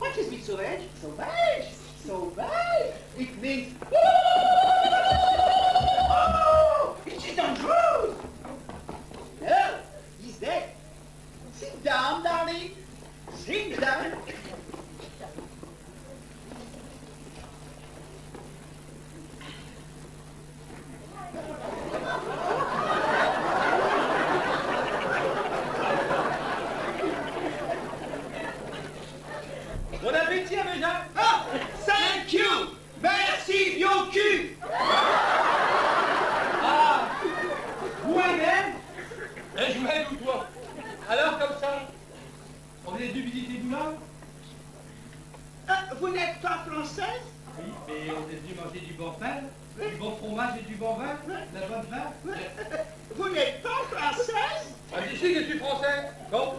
What is it, sauvage? Sauvage! Sauvage! It means... Oh! It is dangerous! No, he's dead. Sit down, darling. Sit down. Bon appétit, Améja. Ah! Thank you! Merci, vieux cul! Ah, vous-même. Et je m'aide ou toi. Alors, comme ça, on est dû visiter Boulogne? Vous n'êtes pas française? Oui, mais on est dû manger du bon pain, du bon fromage et du bon vin, de la bonne vin. Vous n'êtes pas française? Ah, si, si, je suis français. Bon.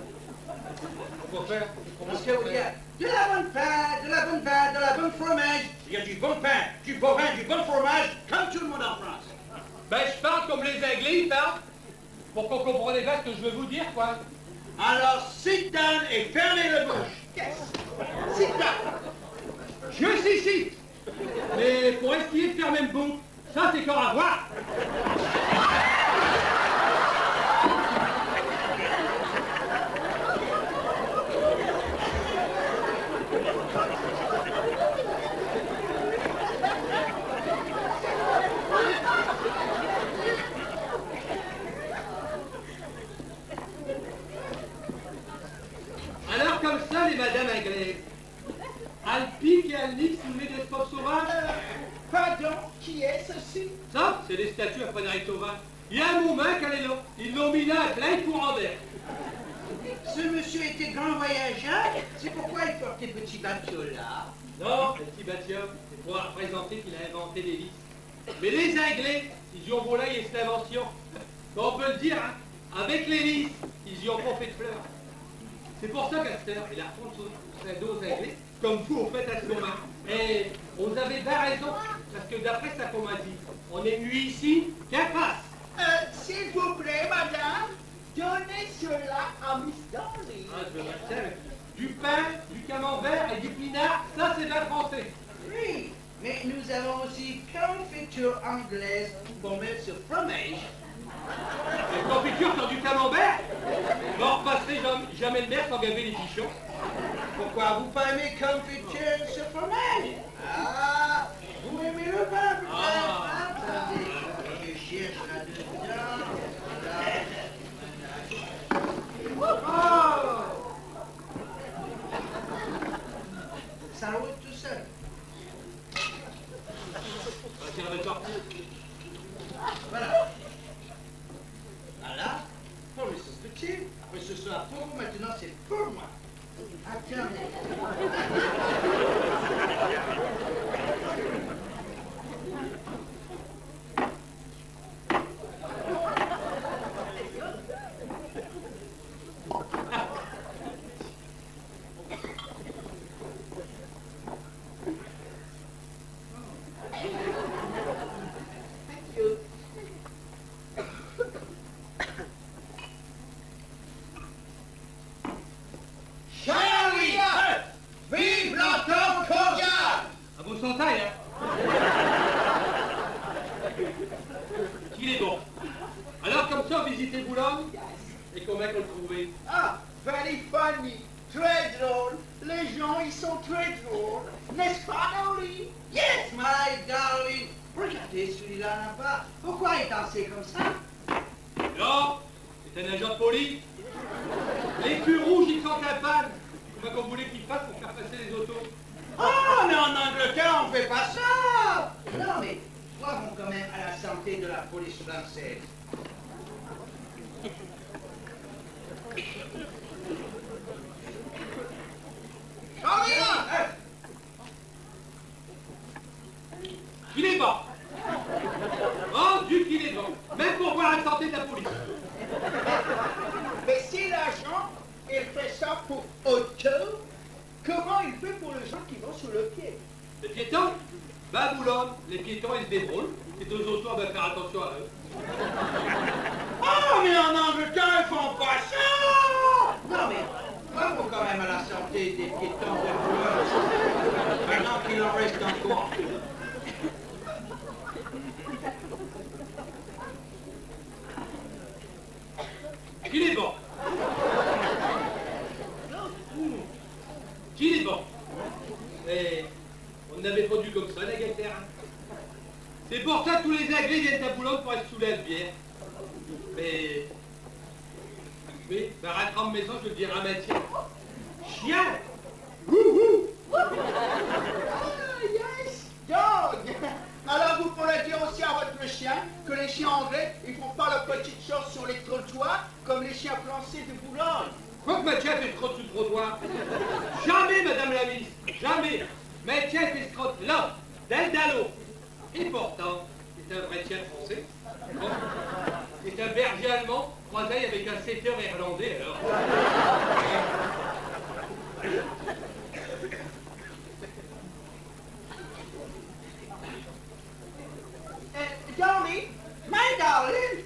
Faut faire. Parce que vous dites de la bonne pain, de la bonne vin, de la bonne fromage. Il y a du bon pain, du bon vin, du bon fromage, comme tout le monde en France. Ben, je parle comme les Anglais, ils parlent. Pour qu'on comprenne bien ce que je veux vous dire, quoi. Alors, sit down et fermez le bouche. Yes. Sit down. Je suis ici. Mais pour essayer de faire même bon, ça c'est corps à voir. Alors comme ça, les madames anglaises, elles piquent et elles niquent sous les despotes sauvages. Pardon, qui est ceci? Ça, c'est des statues à Frédéric Sauvage. Il y a un moment qu'elle est là. Ils l'ont mis là à plein courant d'air. Ce monsieur était grand voyageur, c'est pourquoi il portait petit bateau là. Non, le petit batium, c'est pour représenter qu'il a inventé des vis. Mais les Anglais, ils y ont volé cette invention. On peut le dire, hein, avec les vis, ils y ont pas fait de fleurs. C'est pour ça qu'Aster, il a refondé son dos aux Anglais, comme vous au fait à ce moment. Et vous avez bien raison, parce que d'après ça qu'on m'a dit, on est venu ici, qu'elle passe. S'il vous plaît, madame, donnez cela à Miss Darling. Ah, je me retiens. Du pain, du camembert et du pinard, ça c'est de la français. Oui, mais nous avons aussi confiture anglaise pour mettre sur fromage. Les confitures sur du camembert. Bon, repasserai jamais le mer sans gaver les bichons. Pourquoi vous pas aimer confiture sur fromage? Ah, vous aimez le pain peut-être? Ah. Attendez, je cherche là-dedans. Oh! Ça roule tout seul. Tiens, avec toi. Voilà. Voilà. Pour le sauce petit. Après ce soir pour vous, maintenant c'est pour moi. Attendez. Thank you. Charlie! Vive l'entente cordiale! À vos santailles, hein. Qu'il est bon. Alors, comme ça, visitez Boulogne. Et comment qu'on le trouvait? Ah, very funny, très drôle. Les gens, ils sont très drôles. N'est-ce pas, Dolly? Yes, my darling. Regardez, celui-là n'a pas. Pourquoi il dansait comme ça? Non, c'est un agent de police. Les feux rouges, ils sont un panne. Comment qu'on voulait qu'ils fassent pour faire passer les autos? Oh, mais en Angleterre, on fait pas ça. Non, mais croyons quand même à la santé de la police française. Charlie, là! Il est bon. Oh, Dieu qu'il est bon. Même pour voir la santé de la police. Mais si l'agent, il fait ça pour auto, comment il fait pour les gens qui vont sur le pied? Les piétons? Ben à Boulogne, les piétons, ils se débrouillent. Les deux autos, on va faire attention à eux. Oh, mais en Angleterre, ils font pas ça! Non, mais bravo quand même à la santé des piétons de Boulogne. il en reste encore. Qu'il est bon. Qu'il est bon. Mais on n'avait pas dû comme ça, la galère. C'est pour ça que tous les Anglais viennent à Boulogne pour être saoulés à bière. Mais... Oui, par un grande maison, je veux dire un maintien. Chien. Ah, yes, dog. Alors vous pourrez dire aussi à votre chien que les chiens anglais, ils font pas leur petite chose sur les trottoirs comme les chiens français de Boulogne. Quoi que Mathieu fait scrotte sous le trottoir? Jamais, madame la ministre, jamais. Mathieu fait scrotte là, dans le dallo. Et pourtant, c'est un vrai chien français. Bon. C'est un berger allemand, croisé avec un setter irlandais, alors. Darling, my darling.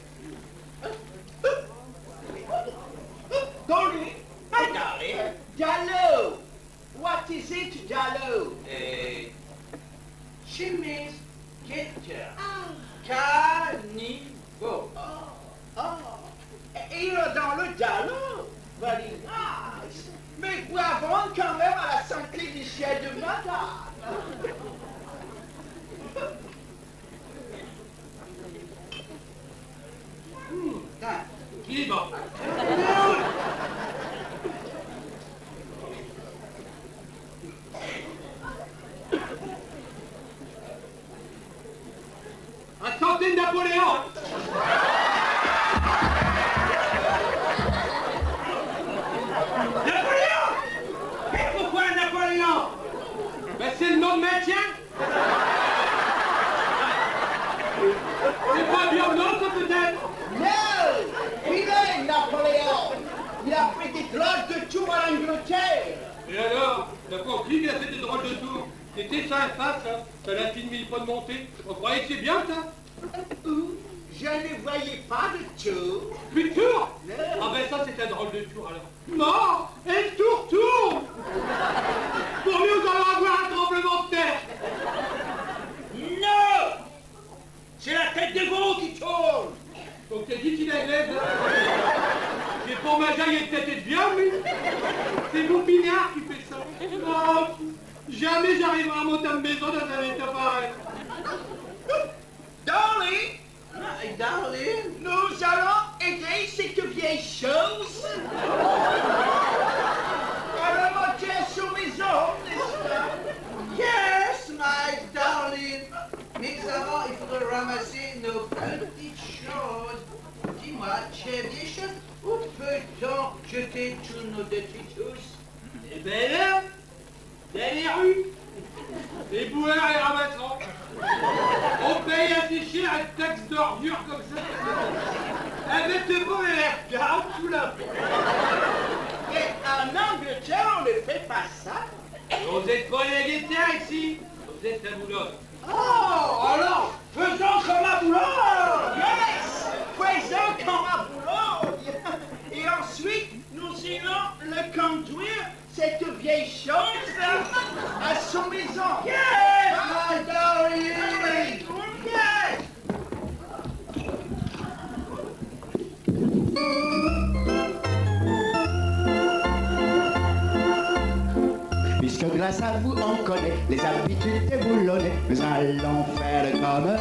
Darling, my darling. Dallo. What is it, Dallo? Chemise getter. Caniveau. Et dans le Dallo. Very nice. Mais boivons quand même à la santé du chien de madame. Qu'il est bon. Un santé de Napoléon. Napoléon! Mais pourquoi Napoléon? Ben c'est le nom de maintien. C'est pas bien non, ça peut-être. Non! Il est Napoléon! Il a fait des drôles de tours à l'Angleterre! Et alors, t'as compris qu'il a fait des drôles de tours? C'était ça, face, hein. Ça l'a fait 1000 pas de montée. On croyait que c'est bien, ça? Je ne voyais pas de tour. Plus de tour? Non. Ah ben ça, c'est un drôle de tour, alors. Non! Et le tour tourne! Pour mieux, nous allons avoir un tremblement de terre! Non! C'est la tête de veau qui tourne! Donc t'as dit qu'il est anglaise, hein? C'est pour ma jaille et tête de bien, lui. C'est mon Pinard qui fait ça. Oh, jamais j'arriverai à monter une maison dans un état pareil. Darling! Darling, nous allons aider cette vieille chose à remonter à son maison, n'est-ce pas? Yes, my darling! Mais avant, il faudrait ramasser nos petites choses. Dis-moi, chère vieille chose, où peut-on jeter tous nos détritus? Eh ben là, dans les rues, les boueurs les ramasseront. On paye assez cher une taxe d'ordure comme ça. Avec de bon et regarde tout là. Et en Angleterre, on ne fait pas ça. Vous êtes pas les guetteurs ici, vous êtes à Boulogne. Oh, alors, faisons comme à Boulogne! Yes! Faisons comme à Boulogne! Et ensuite, nous irons le conduire, cette vieille chose-là, à son maison. Yes! My darling! Yes! Puisque grâce à vous on connaît les habitudes des Boulonnais, nous allons faire comme eux.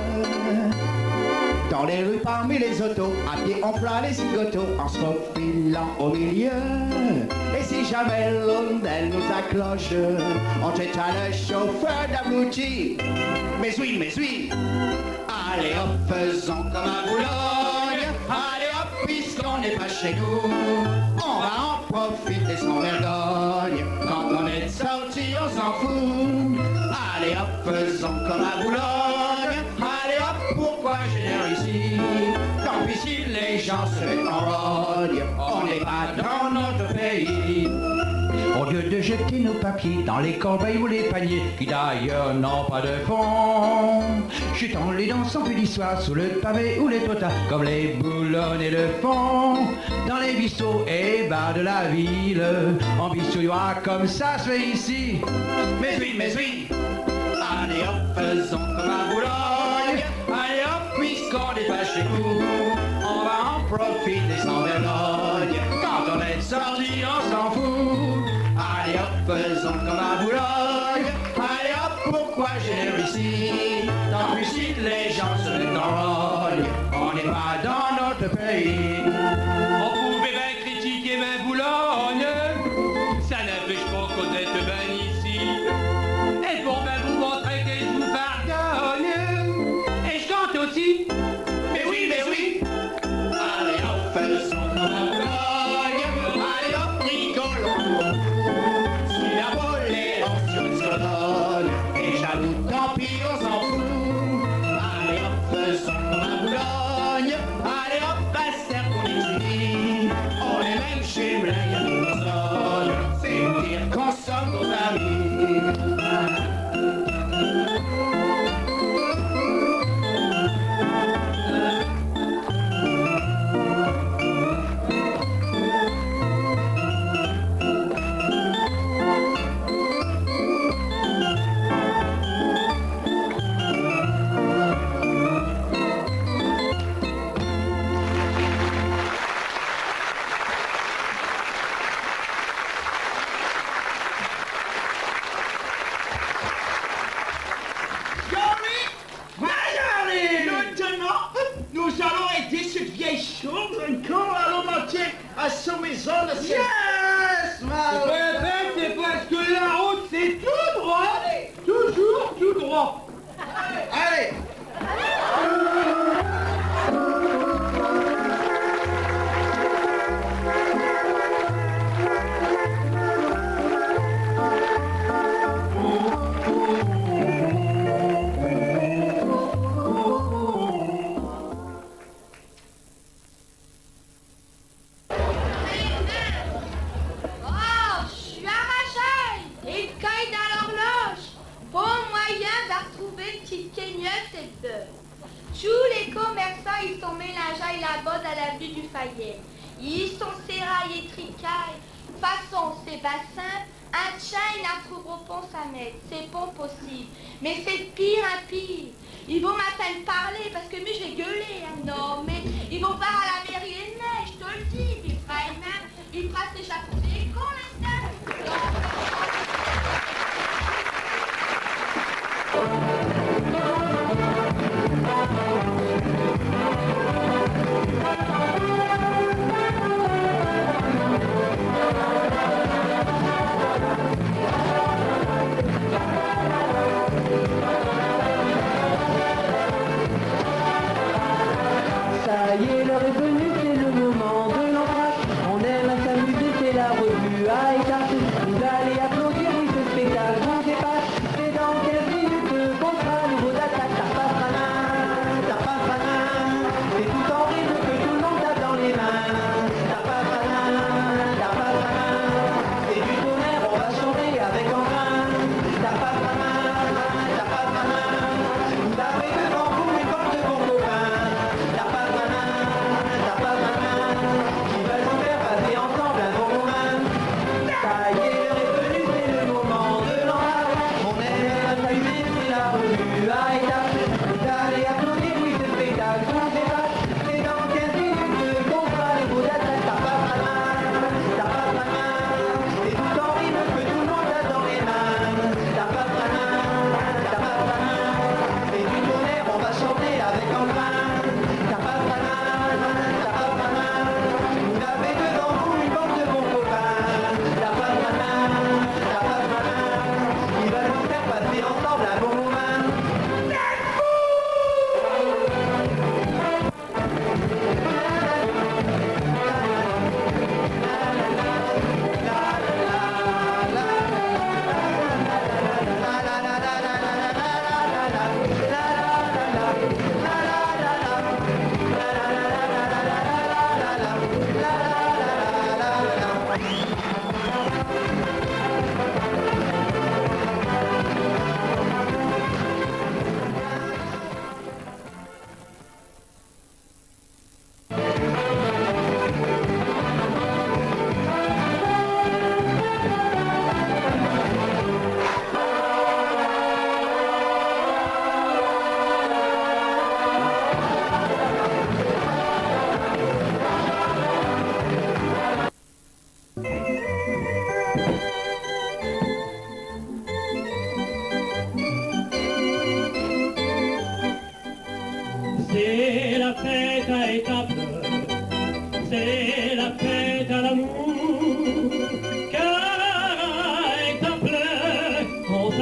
Dans les rues parmi les autos, à pied on fera les zigotos en se faufilant au milieu. Et si jamais l'ondelle nous accroche, on jette à le chauffeur d'abruti. Mais oui, allez hop, faisons comme à Boulogne. Allez hop, puisqu'on n'est pas chez nous, on va en profiter sans vergogne. Quand on est sorti, on s'en fout. Allez hop, faisons comme à Boulogne. Allez hop, pourquoi j'ai ici? Tant pis si les gens se mettent en rogne, on n'est pas dans notre pays. Au lieu de jeter nos papiers dans les corbeilles ou les paniers, qui d'ailleurs n'ont pas de fond, jetons-les dans sans plus d'histoire sous le pavé ou les trottoirs, comme les Boulonnais le font. Dans les bistrots et bars de la ville, on bistouillera comme ça se fait ici. Mais oui, Allez hop, faisons comme à Boulogne. Allez hop, puisqu'on est pas chez nous, on va en profiter sans vergogne. Quand on est sorti, on s'en fout. Allez hop, faisons comme à Boulogne. Allez hop, pourquoi j'ai réussi? Dans plus si les gens se mettent en rogne. On n'est pas dans notre pays. On pouvait bien critiquer ma Boulogne, ça n'empêche pas qu'on est ben ici. Et pour ben vous montrer que je vous pardonne, et je chante aussi. Mais oui. Allez hop, faisons comme à Boulogne. Allez hop, rigolons. Si la volée en sur une colonne, et jaloux, tant pis, on s'en fout. Allez hop, faisons comme à Boulogne. Allez hop, basta qu'on étudie. On est même chez Blague à Nicholson. C'est dire qu'on somme nos amis. Nous allons aider cette vieille chambre encore à remonter à son maison de cette... Yes, C'est parce que la route c'est tout droit, toujours tout droit. Allez. Tous les commerçants, ils sont mélangés là-bas dans l'avenue du Fayet. Ils sont serraillés et tricailles. Façon, c'est bassins, un chaîne à trouver au pont Samet. C'est pas possible. Mais c'est de pire en pire. Ils vont m'attendre parler parce que moi je vais gueuler. Hein. Non, mais ils vont voir à la mairie les neiges, je te le dis. Puis vraiment, ils pressent les chapeaux des cons là-dedans. Ça y est, l'heure est venue, c'est le moment de l'entracte. On aime à s'amuser, c'est la revue à écarter. Nous allons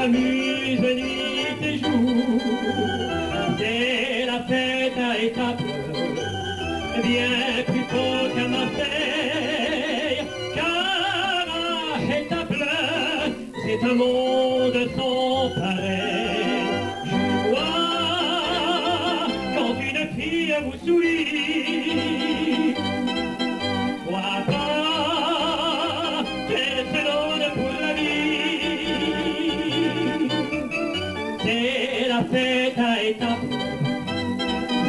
s'amuse nuit et jour. C'est la fête à Étaples, bien plus tôt qu'à Marseille, car à Étaples, c'est un monde sans pareil. Je vois quand une fille vous sourit, crois pas qu'elle se donne pour la vie. C'est la fête à Étaples,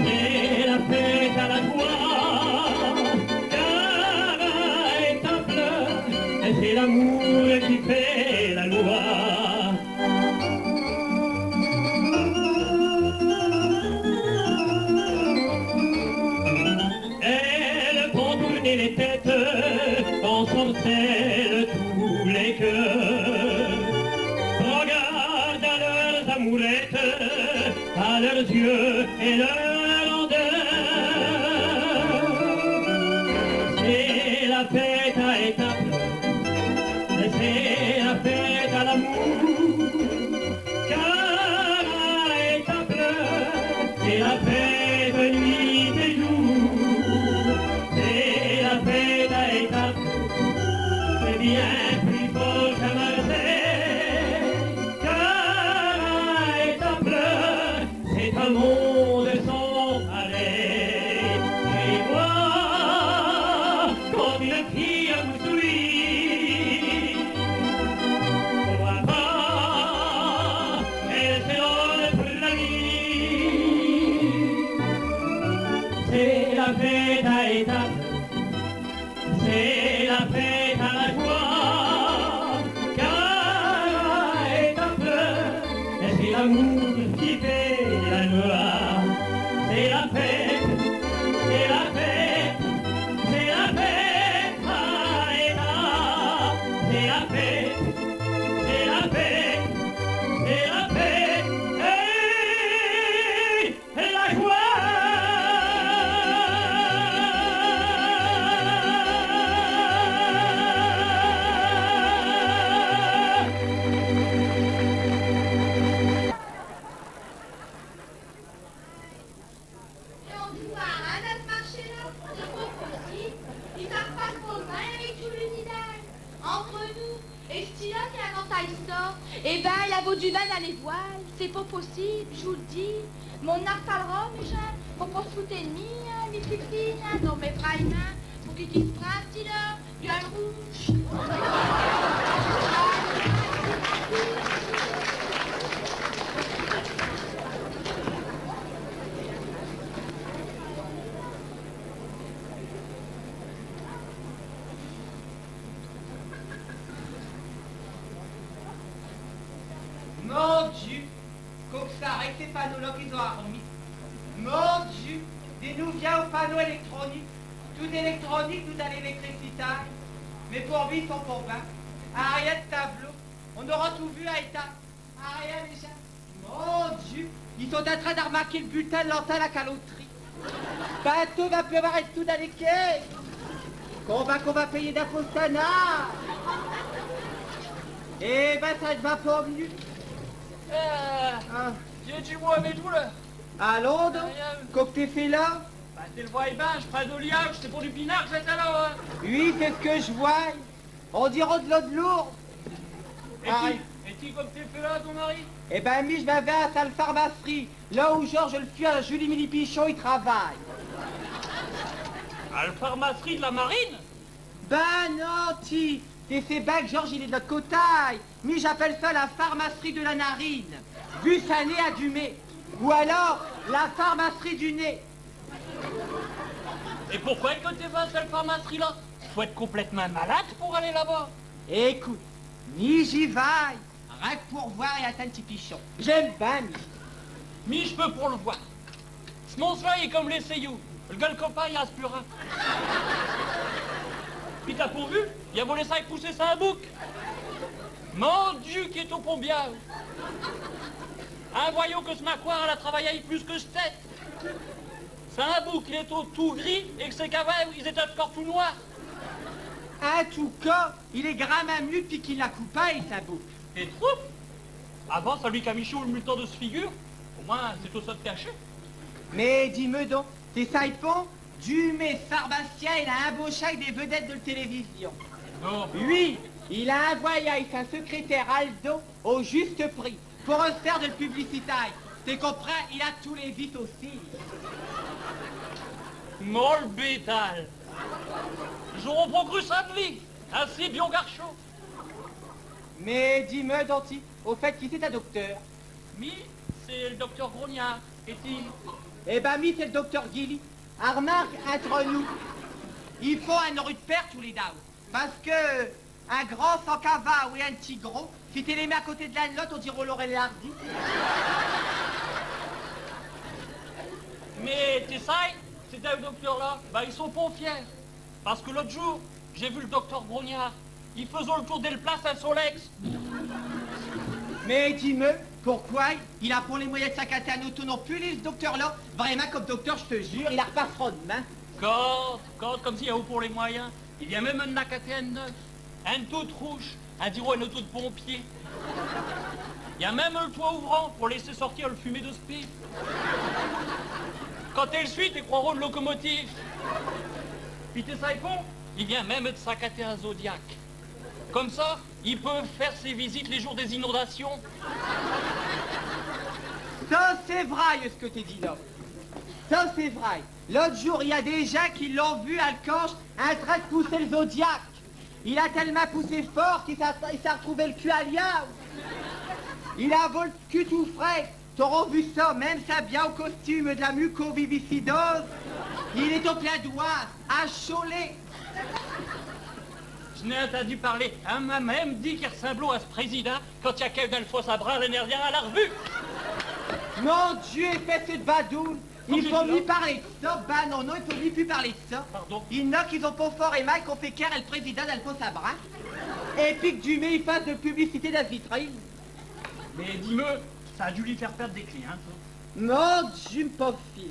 c'est la fête à la joie, car à Étaples, c'est l'amour qui fait la loi. Elle prend tourner les têtes, ensorcelle tous les cœurs. Regarde à leurs amourettes, à leurs yeux et leur grandeur. C'est la fête à Étaples, c'est la fête à l'amour, car à Étaples, c'est la fête nuit et jour. C'est la fête à Étaples, c'est bien plus fort qu'à Marseille, car à Étaples, c'est un monde sans pareil. Et moi, comme une fille vous sourit, crois pas, elle se donne pour la vie. C'est la fête à Étaples, c'est la fête à la joie, car à Étaples, c'est l'amour qui fait la loi. C'est la fête, c'est la fête, c'est la fête à Étaples, c'est la fête, c'est la fête, c'est la fête, et la joie. Et on voit à notre marché là, c'est pas possible. Ils savent pas trop bien avec Jules Nidal. Entre nous, et ce là qui invente ça, eh ben, il a vaut du vin dans les voiles. C'est pas possible, je vous le dis. Mon art parlera, mes gens. Faut pas se foutre ennemi, hein, les petites filles, hein. Non, mais vraiment, faut qu'ils se prennent, petit là, gueule rouge. Mon Dieu, faut que ça arrête ces panneaux-là qu'ils ont remis. Mon Dieu, des nouveaux panneaux électroniques. Tout électronique, tout à l'électricité. Mais pour lui, ils sont pour 20. Arrière de tableau. On aura tout vu à état. Arrière déjà. Mon Dieu, ils sont en train de remarquer le bulletin de l'antenne à caloterie. Bientôt va pleuvoir et tout dans les quais. Qu'on va payer d'impôts Sana. Eh ben, ça ne va pas mieux. Tu vois avec vous là? Allons donc, qu'est-ce que t'es fait là? Bah t'es le vois ben, je prends de liage, c'est pour du pinard que j'étais là, hein. Oui, c'est ce que je vois. On dirait de l'eau de lourd. Et qui comme t'es fait là, ton mari? Eh ben, mi, je vais à la salle pharmacie, là où Georges le fuir, Julie Mini-Pichon, il travaille. À la pharmacie de la marine? Ben non, t'es fait bien que Georges, il est de notre côté. Mi, j'appelle ça la pharmacie de la narine. Vu sa nez à du mai. Ou alors, la pharmacie du nez. Et pourquoi est-ce que t'es pas à cette pharmacie là? Faut être complètement malade pour aller là-bas. Écoute, mi, j'y vais. Rien que pour voir et atteindre petit pichon. J'aime bien, mi. Mi, je peux pour le voir. Ce monstre-là, il est comme les seiyous. Le gars, le copain, il reste plus rien. Puis t'as pourvu, il a volé ça et poussé ça à bouc. Mon Dieu, qui est au pont bien. Un voyons que ce macoire, elle a travaillé avec plus que je tête. C'est un bouc, il est tout gris, et que ses cavets, ils étaient encore tout noirs. En tout cas, il est grand même mieux depuis qu'il l'a coupé, sa boucle. Et troupe? Avant, celui qui a Michou le temps de se figure. Au moins, c'est tout ça de caché. Mais dis-moi donc, t'es saipon, Dumais Sarbastien, il a embauché avec des vedettes de la télévision. Non. Oui, il a envoyé avec sa secrétaire Aldo au juste prix pour se faire de la publicité. T'es comprends, il a tous les vices aussi. Molle bétal. J'aurais pas cru ça de vie. Ainsi, bien garçon. Mais dis-moi, Danti, au fait, qui c'est ta docteur? Mi, c'est le docteur Grognard. Est-il? Eh ben, mi, c'est le docteur Guilly. Ah, remarque, entre nous, il faut un rue de paire tous les dames. Parce que un grand sans cava ou un petit gros, si t'es les mets à côté de l'un de l'autre, on dirait Laurel et Hardy. Mais tu sais, ces deux docteurs-là, bah ils sont pas fiers. Parce que l'autre jour, j'ai vu le docteur Grognard. Il faisait le tour des places à Solex. Mais dis-moi, pourquoi il a pour les moyens de s'accater un auto non plus, ce docteur-là? Vraiment, comme docteur, je te jure, il a repassera demain. Quand, comme s'il y a où pour les moyens. Il y a même un nacaté neuf, un tout rouge, un diro un auto de pompier. Il y a même le toit ouvrant pour laisser sortir le fumée de speed. Quand elle suit, tu croiras une locomotive. Puis t'es saipon, il vient même de s'accater un Zodiac. Comme ça, il peut faire ses visites les jours des inondations. Ça, c'est vrai, ce que t'es dit là. Ça, c'est vrai. L'autre jour, il y a des gens qui l'ont vu à Alcanche en train de pousser le Zodiac. Il a tellement poussé fort qu'il s'est retrouvé le cul à liard. Il a volé le cul tout frais. T'auras vu ça, même ça bien au costume de la mucovivicidose. Il est au plein doigt, à Cholet. Je n'ai entendu parler. On m'a même dit qu'il ressemblait à ce président quand il y a quelqu'un de fausse à bras l'année dernière à la revue. Mon Dieu, fait cette badoule. Il j'ai faut dit lui là. parler de ça. Ben non, il faut lui plus parler de ça. Pardon. Il y en a qui ont pas fort et mal qu'on fait qu'un le président d'Alphonse Sabra. Et puis que Dumais, il fasse de publicité dans la vitrine. Mais dis-moi, ça a dû lui faire perdre des clients, ça. Mon Dieu, pauvre fille.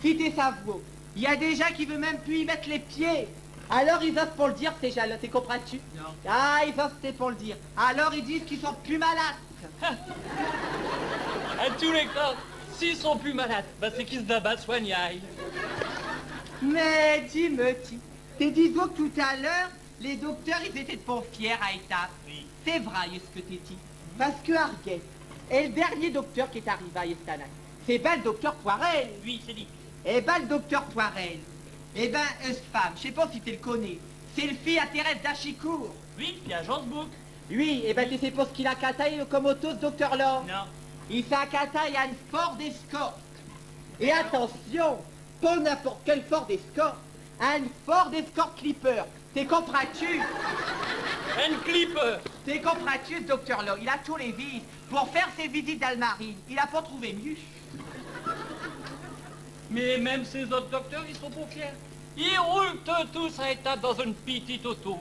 Si t'es savoie, il y a des gens qui veulent même plus y mettre les pieds. Alors ils osent pour le dire, ces gens-là, t'es comprends-tu? Non. Ah, ils osent pour le dire. Alors ils disent qu'ils sont plus malades. À tous les cas, s'ils sont plus malades, bah c'est qu'ils se dabattent soignaillent. Mais dis-moi, t'es dit que tout à l'heure, les docteurs, ils étaient pas fiers à étape. Oui. C'est vrai, ce que t'es dit. Parce que Arguet est le dernier docteur qui est arrivé à Estanac. C'est ben le docteur Poirel. Oui, c'est dit. Eh ben, le docteur Poirel. Eh ben, cette femme, je sais pas si tu le connais. C'est le fils à Thérèse d'Achicourt. Oui, puis à Jorsbook. Oui, eh ben, tu sais pas ce qu'il a cataille comme auto, ce docteur-là. Non. Il fait un cataille à une Ford Escort. Et attention, pas n'importe quelle Ford Escort. Un Ford Escort Clipper. T'es comprends-tu? Un clipper. T'es comprends-tu, ce docteur-là? Il a tous les vices. Pour faire ses visites d'Almarine, il a pas trouvé mieux. Mais même ces autres docteurs, ils sont pas fiers. Ils roulent tous à étapes dans une petite auto.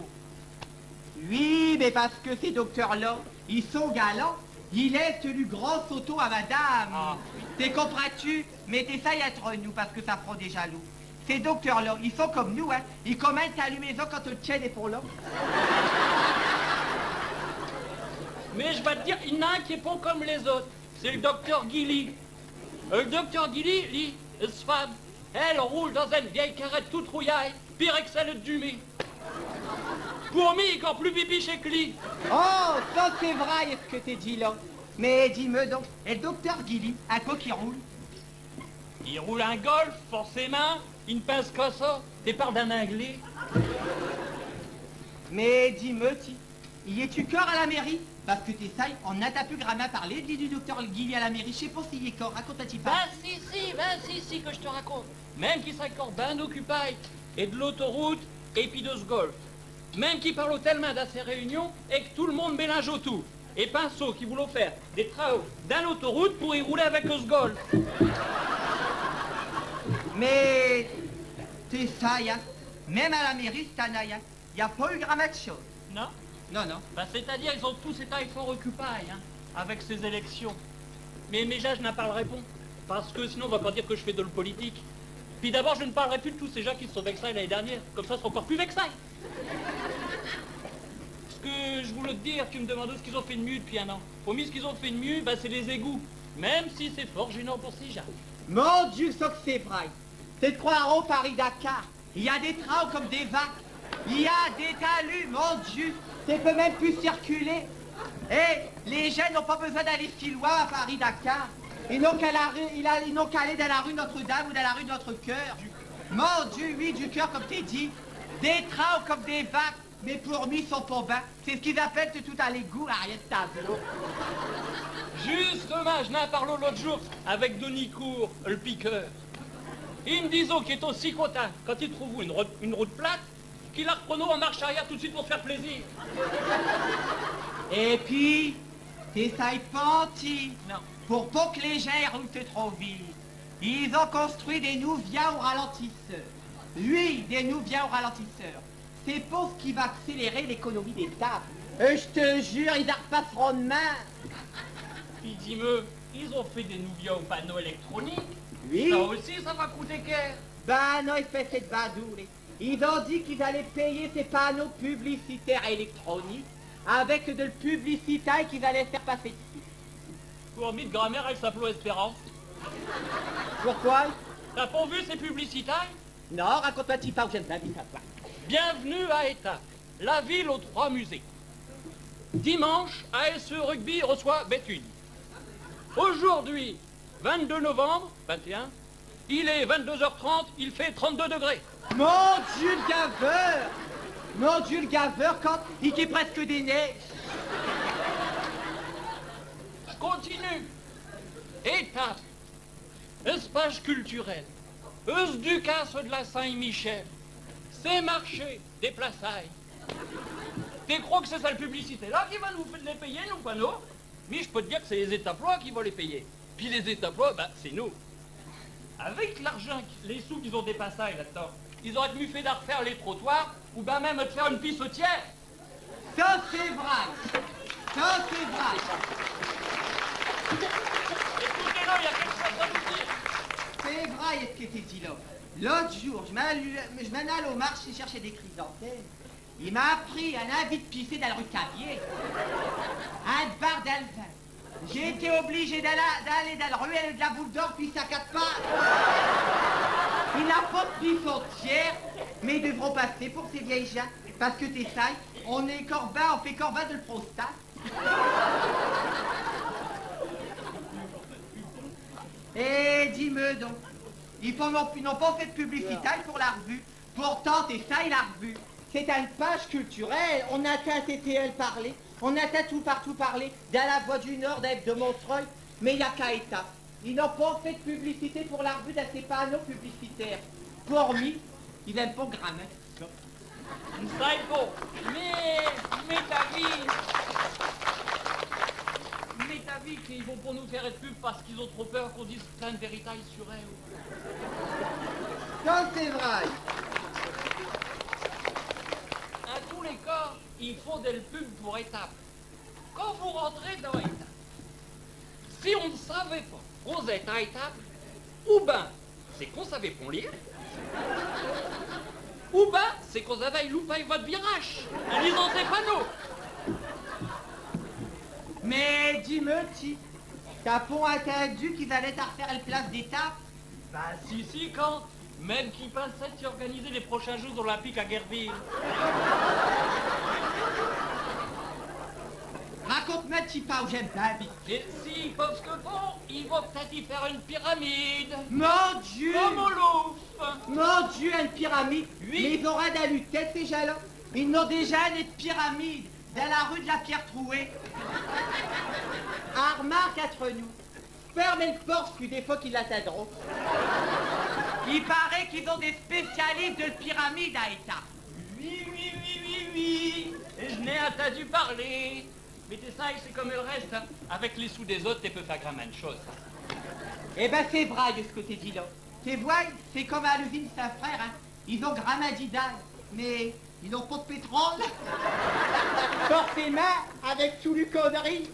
Oui, mais parce que ces docteurs-là, ils sont galants. Ils laissent du grand auto à madame. Ah. T'es comprends-tu? Mettez ça y entre nous parce que ça prend des jaloux. Ces docteurs-là, ils sont comme nous, hein. Ils commencent à la maison quand le tien est pour là. Mais je vais te dire, il y en a un qui est pas comme les autres. C'est le docteur Guilly. Le docteur Guilly, lui, cette femme, elle roule dans une vieille carrette toute rouillaille, pire que celle de Dumais. Pour moi, encore plus pipi chez lui. Oh, ça c'est vrai ce que t'es dit là. Mais dis-moi donc, et le docteur Guilly, à quoi qu'il roule? Il roule un golf, forcément. Il ne pense qu'à ça. Tu parles d'un anglais. Mais dis-moi, y es-tu corps à la mairie? Parce que t'es ça, on n'a pas pu grammer parler du docteur Guilly à la mairie. Je sais pas s'il est corps, raconte-t-il pas. Ben si, que je te raconte. Même qu'il s'accorde bien occupé, et de l'autoroute, et puis de ce golf. Même qu'il parle tellement dans ses réunions, et que tout le monde mélange autour. Et pinceau qui voulait faire des travaux dans l'autoroute pour y rouler avec le golf. Mais t'es ça, hein. Même à la mairie, c'est un aïe, hein. Y a pas eu grammaire de choses. Non? Non, non. Ben c'est-à-dire ils ont tous été fort occupés, hein, avec ces élections. Mais déjà, je n'en parlerai pas. Parce que sinon, on va pas dire que je fais de la politique. Puis d'abord, je ne parlerai plus de tous ces gens qui se sont vexés l'année dernière. Comme ça, ils seront encore plus vexés. Ce que je voulais te dire, tu me demandais ce qu'ils ont fait de mieux depuis un an. Promis, ce qu'ils ont fait de mieux, bah, c'est les égouts. Même si c'est fort gênant pour ces gens. Mon Dieu, ça que c'est vrai. C'est de croire au Paris-Dakar. Il y a des trains comme des vagues. Il y a des talus, mon Dieu. Ça peut même plus circuler. Et les jeunes n'ont pas besoin d'aller si loin à Paris-Dakar. Ils n'ont qu'à aller dans la rue Notre-Dame ou dans la rue de notre cœur. Mon Dieu, oui, du cœur, comme t'es dit. Des trains comme des vagues. Mais pour moi, ils sont pas bas. C'est ce qu'ils appellent tout à l'égout, arrière de tableau. Justement, je n'en parle l'autre jour avec Denis Cour, le piqueur. Il me disait qu'il est aussi content quand il trouve une route plate qu'il la reprend en marche arrière tout de suite pour se faire plaisir. Et puis, t'essayes pas, Non. pour pas que les gens roulent trop vite. Ils ont construit des nouviens au ralentisseur. Lui, des nouviens au ralentisseur. C'est pour ce qui va accélérer l'économie des tables. Je te jure, ils repasseront demain. Puis dis-moi, ils ont fait des nouveaux panneaux électroniques. Oui. Ça aussi, ça va coûter cher. Ben non, espèce de badou. Ils ont dit qu'ils allaient payer ces panneaux publicitaires électroniques avec de le publicitaire qu'ils allaient faire passer dessus. Pour de grammaire, elle s'appelait Espérance. Pourquoi? T'as pas vu ces publicitaires? Non, raconte-moi un petit pas où j'aime bien savoir. Bienvenue à Étaples, la ville aux 3 musées. Dimanche, ASE Rugby reçoit Béthune. Aujourd'hui, 22 novembre, 21, il est 22h30, il fait 32 degrés. Mon Dieu le gaveur! Mon Dieu le gaveur, quand il est presque des neiges. Je continue. Étape, espace culturel, Ducasse de la Saint-Michel, c'est marché des plaçailles. Tu crois que c'est ça le publicité là qui va nous les payer, nous, panneaux? Mais je peux te dire que c'est les étaplois qui vont les payer. Puis les étaplois, bah, c'est nous. Avec l'argent, les sous qu'ils ont des passailles là-dedans, ils auraient mieux fait de refaire les trottoirs ou bien même de faire une pissotière. Ça c'est vrai. Ça c'est vrai. Écoutez-le, il y a quelque chose à vous dire. C'est vrai, ce qui était dit là. L'autre jour, je m'en allais au marché chercher des chrysanthèmes. Il m'a appris un avis de pisser dans le rue Cabier. Un bar d'Alvin. J'ai été obligé d'aller dans le ruelle de la boule d'or puis ça 4 pas. Il n'a pas de pissotière, mais ils devront passer pour ces vieilles gens. Parce que t'essayes, on est Corbin, on fait Corbin de le prostate. Et dis-moi donc, ils n'ont pas fait de publicité pour la revue. Pourtant, t'essayes la revue. C'est une page culturelle. On entend TTL parler, on entend tout partout parler, dans la Voix du Nord, de Montreuil, mais il n'y a qu'à État. Ils n'ont pas fait de publicité pour la revue dans ces panneaux publicitaires. Pour lui, ils n'aiment pas grammaire. Une psycho. Mais ta vie qu'ils vont pour nous faire être pub parce qu'ils ont trop peur qu'on dise plein de vérités sur eux. Ça, c'est vrai. À tous les cas, il faut des pubs pour Étaples. Quand vous rentrez dans Étaples, si on ne savait pas qu'on est à Étaples, ou ben c'est qu'on savait pas lire, ou ben c'est qu'on avait loupé votre virage en lisant ces panneaux. Mais dis-moi, t'as pas entendu qu'ils allaient à refaire une place d'Étape? Bah si, quand même qui pensait d'y organiser les prochains Jeux olympiques à Guerville. Raconte-moi, pas où j'aime pas. Et si, parce que bon, ils vont peut-être y faire une pyramide. Mon Dieu! Comme au Louvre. Mon Dieu, une pyramide! Oui. Mais ils auraient dans la tête, ces gens-là. Ils n'ont déjà une pyramide dans la rue de la Pierre Trouée. Ah, remarque entre nous. Fermez le porte, puis des fois qu'ils l'atteindront. Il paraît qu'ils ont des spécialistes de pyramide à État. Oui. Et je n'ai entendu parler. Mais t'es ça, c'est comme le reste. Hein. Avec les sous des autres, tu peux faire grand de choses. Eh ben, c'est vrai de ce que t'es dit là. Tu vois, c'est comme à l'usine Saint-Frère, hein. Ils ont gramadidal, mais ils n'ont pas de pétrole. Forcément, avec tout le connerie.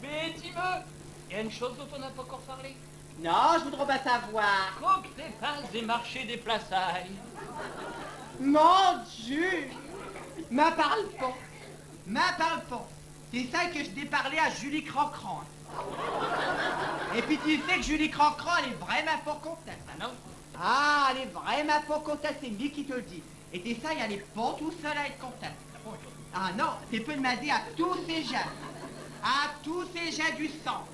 Mais dis-moi, il y a une chose dont on n'a pas encore parlé. Non, je voudrais pas savoir. Quoi que des passes des marchés des plaçailles. Mon Dieu! M'en parle pas. M'en parle pas. C'est ça que je t'ai parlé à Julie Crancran. Et puis tu sais que Julie Crancran, elle est vraiment pas contente, hein, non? Ah, elle est vraiment pas contente, c'est lui qui te le dit. Et t'es ça, elle est pas tout seul à être contente. Ah non, tu peux demander à tous ces gens du centre,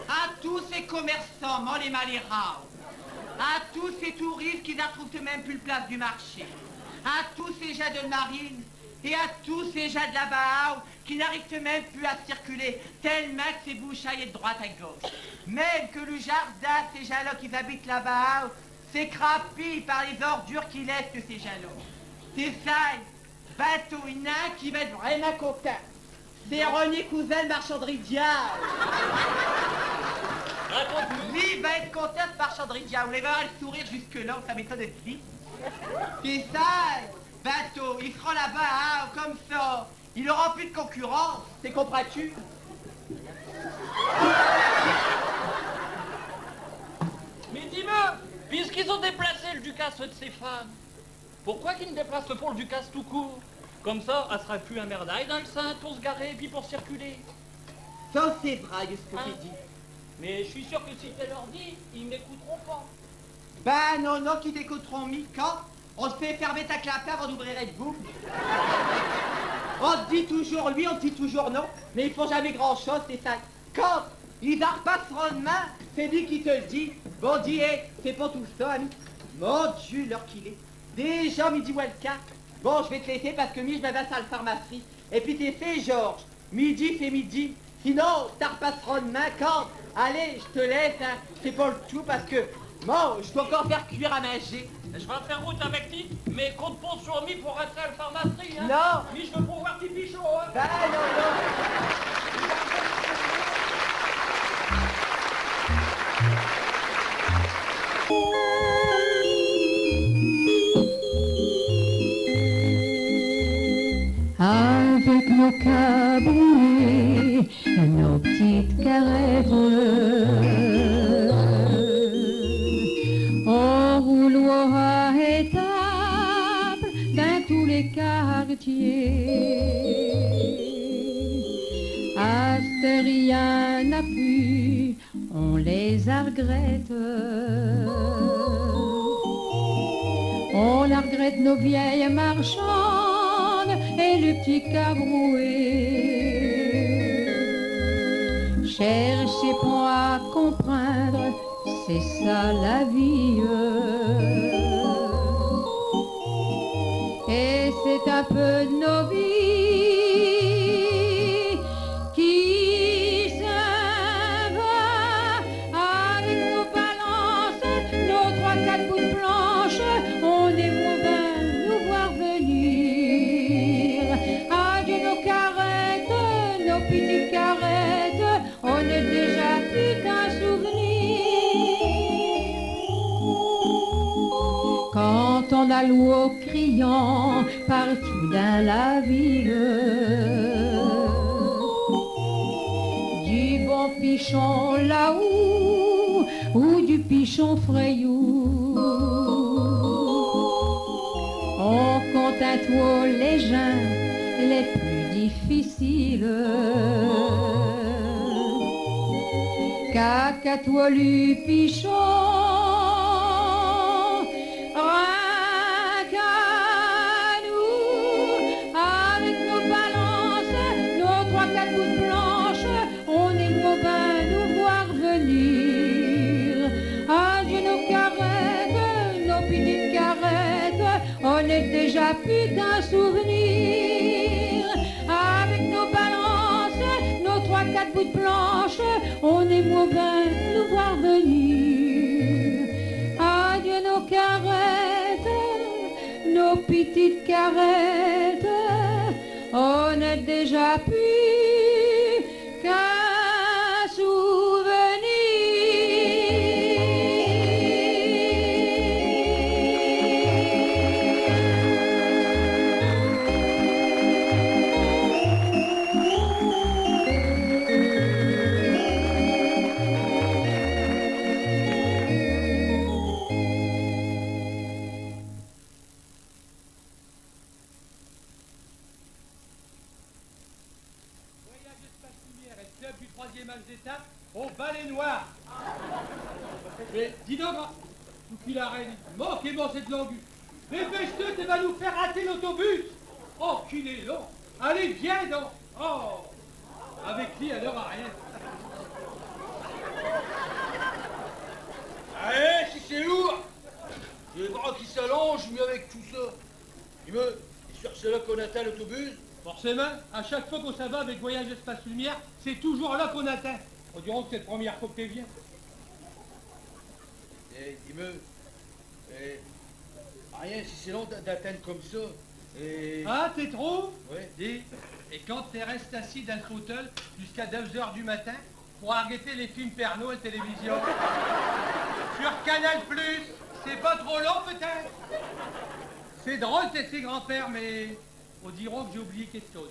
à tous ces commerçants, moi les malhérables, à tous ces touristes qui ne trouvent même plus le place du marché, à tous ces gens de marine et à tous ces gens de la Bahaou qui n'arrivent même plus à circuler tellement que c'est bouchaillé de droite à gauche. Même que le jardin, ces gens-là qui habitent la Bahaou, c'est crapi par les ordures qui laissent que ces gens-là. C'est ça, bateau, il y en a un qui va être vraiment content. C'est René Cousin, le marchanderie diable. Lui va être content de marchanderie diable. Vous allez voir le sourire jusque-là, ça m'étonne de lui. C'est ça, bateau, il sera là-bas, hein, comme ça. Il aura plus de concurrence, t'es comprends-tu? Mais dis-moi, puisqu'ils ont déplacé le ducasse de ces femmes, pourquoi qu'ils ne déplacent pas le ducasse tout court? Comme ça, elle sera plus un merdaille dans le sein pour se garer et puis pour circuler. Ça, c'est vrai, ce que tu dis. Mais je suis sûr que si tu leur dis, ils n'écouteront pas. Ben non, non, qui t'écouteront, mi, quand on se fait fermer ta clapet avant d'ouvrir de boucle. On te dit toujours oui, on te dit toujours non, mais ils font jamais grand-chose, c'est ça. Quand ils en repasseront demain, c'est lui qui te le dit. Bon, dis, c'est pas tout ça, ami. Mon Dieu, l'heure qu'il est. Déjà midi welcome. Bon, je vais te laisser parce que je me vais à la pharmacie. Et puis t'es fait, Georges. Midi, c'est midi. Sinon, t'en repasseras demain quand? Allez, je te laisse, hein. C'est pas le tout parce que, bon, je dois encore faire cuire à manger. Je vais faire route avec lui, mais compte pas sur moi pour rentrer à la pharmacie, hein. Non. Mais je veux pouvoir tes pichots, hein. Ben non, non. Avec nos caboulés, nos petites carrettes, on roule à étapes dans tous les quartiers. À ce rien n'a plus, on les regrette. On la regrette nos vieilles marchandes et le petit cabroué. Cherchez pas à comprendre, c'est ça la vie. Et c'est un peu de nos vies qui s'en va avec nos balances, nos 3-4 bouts de planche. On est mauvais nous voir venir. Adieu nos carrettes, nos petites carrettes, on est déjà plus qu'un souvenir. Quand on a l'eau criant partout dans la ville, du bon pichon là-haut ou du pichon frayou, on compte à toi les gens les plus difficiles. Qu'à toi le pichon, rien qu'à nous, avec nos balances, nos 3-4 bouts de planche, on est mauvais nous voir venir. Adieu nos carrettes, nos petites carrettes, on est déjà plus qu'un souvenir. Avec nos balances, nos 3-4 bouts de planche, on est mauvais nous voir venir. Adieu nos carrettes, nos petites carrettes, on est déjà plus qu'un souvenir. du 3e âge d'étape au balai noir. Mais dis donc, tout qu'il a reine, manquez-moi cette langue. Dépêche-toi, tu vas nous faire rater l'autobus. Oh, qu'il est long. Allez, viens donc. Oh, avec lui, elle n'aura rien. Allez, si c'est lourd, j'ai les bras qui s'allongent, mieux avec tout ça. Et sur cela qu'on atteint l'autobus. Forcément, à chaque fois qu'on s'en va avec Voyage Espace Lumière, c'est toujours là qu'on atteint. On dirait que c'est la première fois que tu viens. Et rien si c'est long d'atteindre comme ça. Et... Ah, t'es trop? Ouais. Et quand t'es resté assis dans le fauteuil jusqu'à 2h du matin pour arrêter les films Pernod à la télévision sur Canal+, c'est pas trop long peut-être? C'est drôle d'être ses grands-pères, mais on dira que j'ai oublié quelque chose.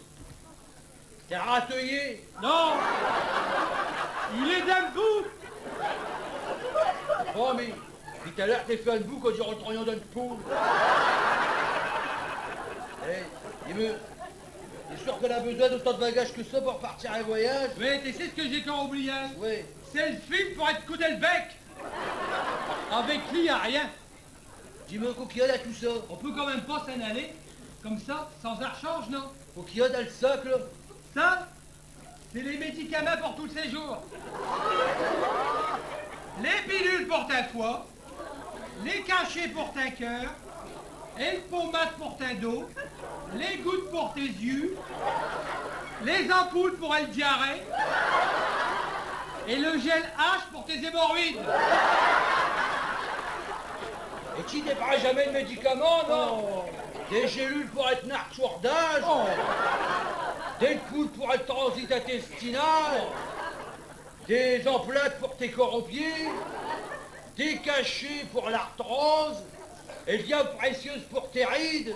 T'as rateuillé? Non! Il est d'un bout! Oh mais tout à l'heure t'es fait un bout quand j'ai retourné dans le pool. T'es sûr qu'elle a besoin d'autant de bagages que ça pour partir à un voyage? Oui, tu sais ce que j'ai quand oublié? Oui. C'est le film pour être coudé le bec! Avec lui, y a rien. Dis-moi qu'il y a là tout ça. On peut quand même pas s'en aller, comme ça, sans rechange, non? Qu'il y a dans le sac là? Ça, c'est les médicaments pour tous ces jours. Les pilules pour ta foie, les cachets pour ta cœur, et le pommade pour ta dos, les gouttes pour tes yeux, les ampoules pour le diarrhée, et le gel H pour tes hémorroïdes. Et tu n'éparais jamais de médicaments, non? Des gélules pour être narcourdage, des poules pour être transit intestinal, des emplettes pour tes corropiers, des cachets pour l'arthrose, et viande précieuse pour tes rides,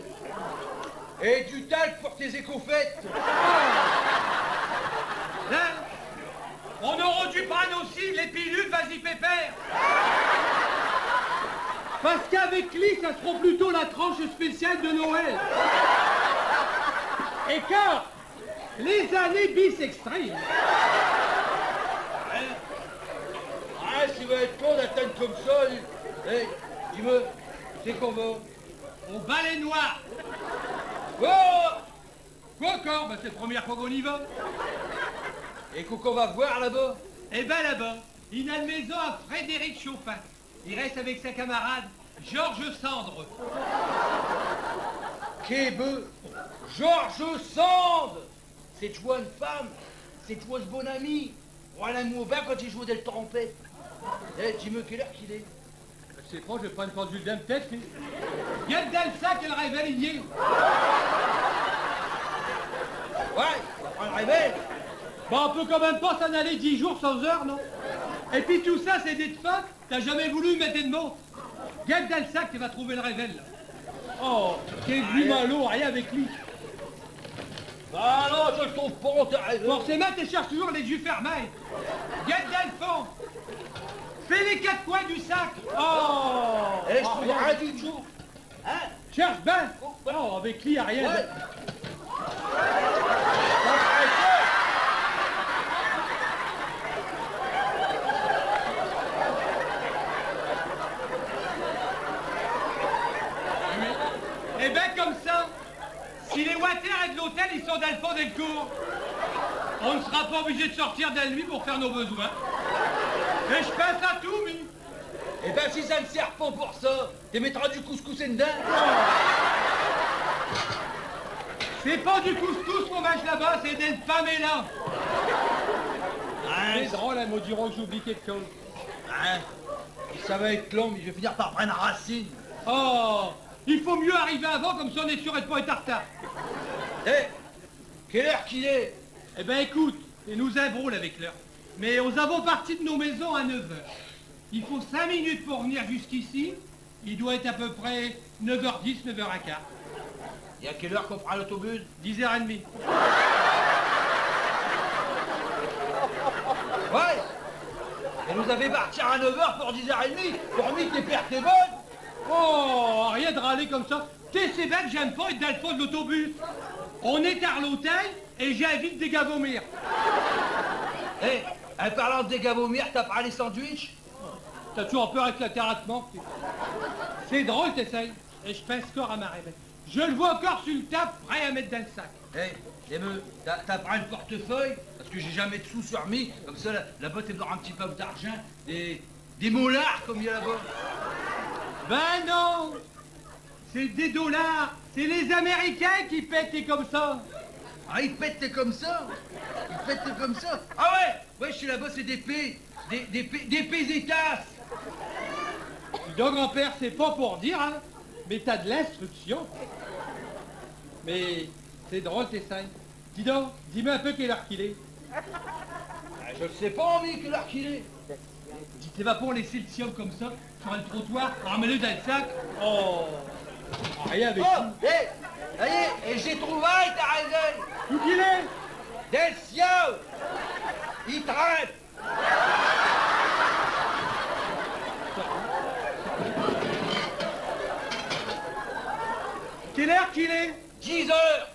et du talc pour tes écofettes. Hein? On aurait dû prendre aussi les pilules Vas-y Pépère. Parce qu'avec lui, ça sera plutôt la tranche spéciale de Noël. Et car les années bisextrimes. Ah, tu vas être con d'atteindre comme ça. Hey, dis-moi, c'est qu'on va? Au balai noir. Oh! Quoi encore? Ben, c'est la première fois qu'on y va. Et qu'on va voir là-bas? Eh ben là-bas, il a une maison à Frédéric Chopin. Il reste avec sa camarade Georges Sandre. Qu'est-ce? Georges Sand! C'est toi une femme, c'est toi ce bon ami. Voilà mon bain quand il jouait de la trompette. Eh, dis-moi quelle heure qu'il est? Je sais pas, je vais pas une pendule d'un peut-être. Viens dans le sac et le réveil, il y est. Ouais, on va prendre le réveil. Bon, on peut quand même pas s'en aller 10 jours sans heure, non? Et puis tout ça, c'est des facs. T'as jamais voulu mettre une montre. Viens dans le sac, tu vas trouver le réveil, là. Oh, quel lui malo, rien avec lui. Ah non, je le trouve pas, t'as raison. Forcément, tu cherches toujours les yeux fermés. Viens dans le fond. Fais les 4 coins du sac. Oh, Eh, je trouve rien du tout. Hein? Cherche ben. Oh, avec lui, y a rien. Ouais. Eh ben comme ça, si les water et de l'hôtel, ils sont dans le fond des cours, on ne sera pas obligé de sortir de la nuit pour faire nos besoins. Et je pense à tout, mais... Eh ben si ça ne sert pas pour ça, tu mettras du couscous dedans. C'est pas du couscous qu'on mange là-bas, c'est des pamela. C'est drôle, hein, me diront que j'oublie quelque chose. Hein? Ça va être long, mais je vais finir par prendre racine. Oh, il faut mieux arriver avant, comme ça on est sûr de pas être en retard. Eh, quelle heure qu'il est? Eh ben écoute, et nous avons avec l'heure. Mais nous avons parti de nos maisons à 9h. Il faut 5 minutes pour venir jusqu'ici. Il doit être à peu près 9h10, 9h15. Et à quelle heure qu'on fera l'autobus? 10h30. Ouais. Et nous avait partir à 9h pour 10h30. Pour midi, tes pertes tes bonnes. Oh, rien de râler comme ça. T'es c'est bête, j'aime pas être dans le fond de l'autobus. On est à l'hôtel et j'invite des gars à vomir. Eh, en parlant de dégâts vomir, t'as parlé sandwich? T'as toujours peur avec la terrassement. C'est drôle, t'essayes. Et je fais score à ma réveille. Je le vois encore sur le table, prêt à mettre dans le sac. Eh, t'as pris le portefeuille? Parce que j'ai jamais de sous sur moi. Comme ça, là-bas, t'es dans un petit peu d'argent. Des molars, comme il y a là-bas. Ben non! C'est des dollars. C'est les Américains qui pètent comme ça. Ah, ils pètent comme ça? Ils pètent comme ça? Ah ouais! Ouais, je suis là-bas, c'est des P. Des pésétas. Dis donc, grand-père, c'est pas pour dire, hein, mais t'as de l'instruction. Mais c'est drôle, t'essayes. Dis donc, dis-moi un peu quelle heure qu'il est. Ah, je ne sais pas, mais quelle heure qu'il est. Dis, t'es vas pas laisser le silence comme ça, sur le trottoir, ramène-le dans le sac. Oh! Rien avec Oh! tout. Hé! Ça y est, et j'ai trouvé, t'as raison! Où qu'il est? Delcio! Il traite! Quelle heure qu'il est? 10 heures!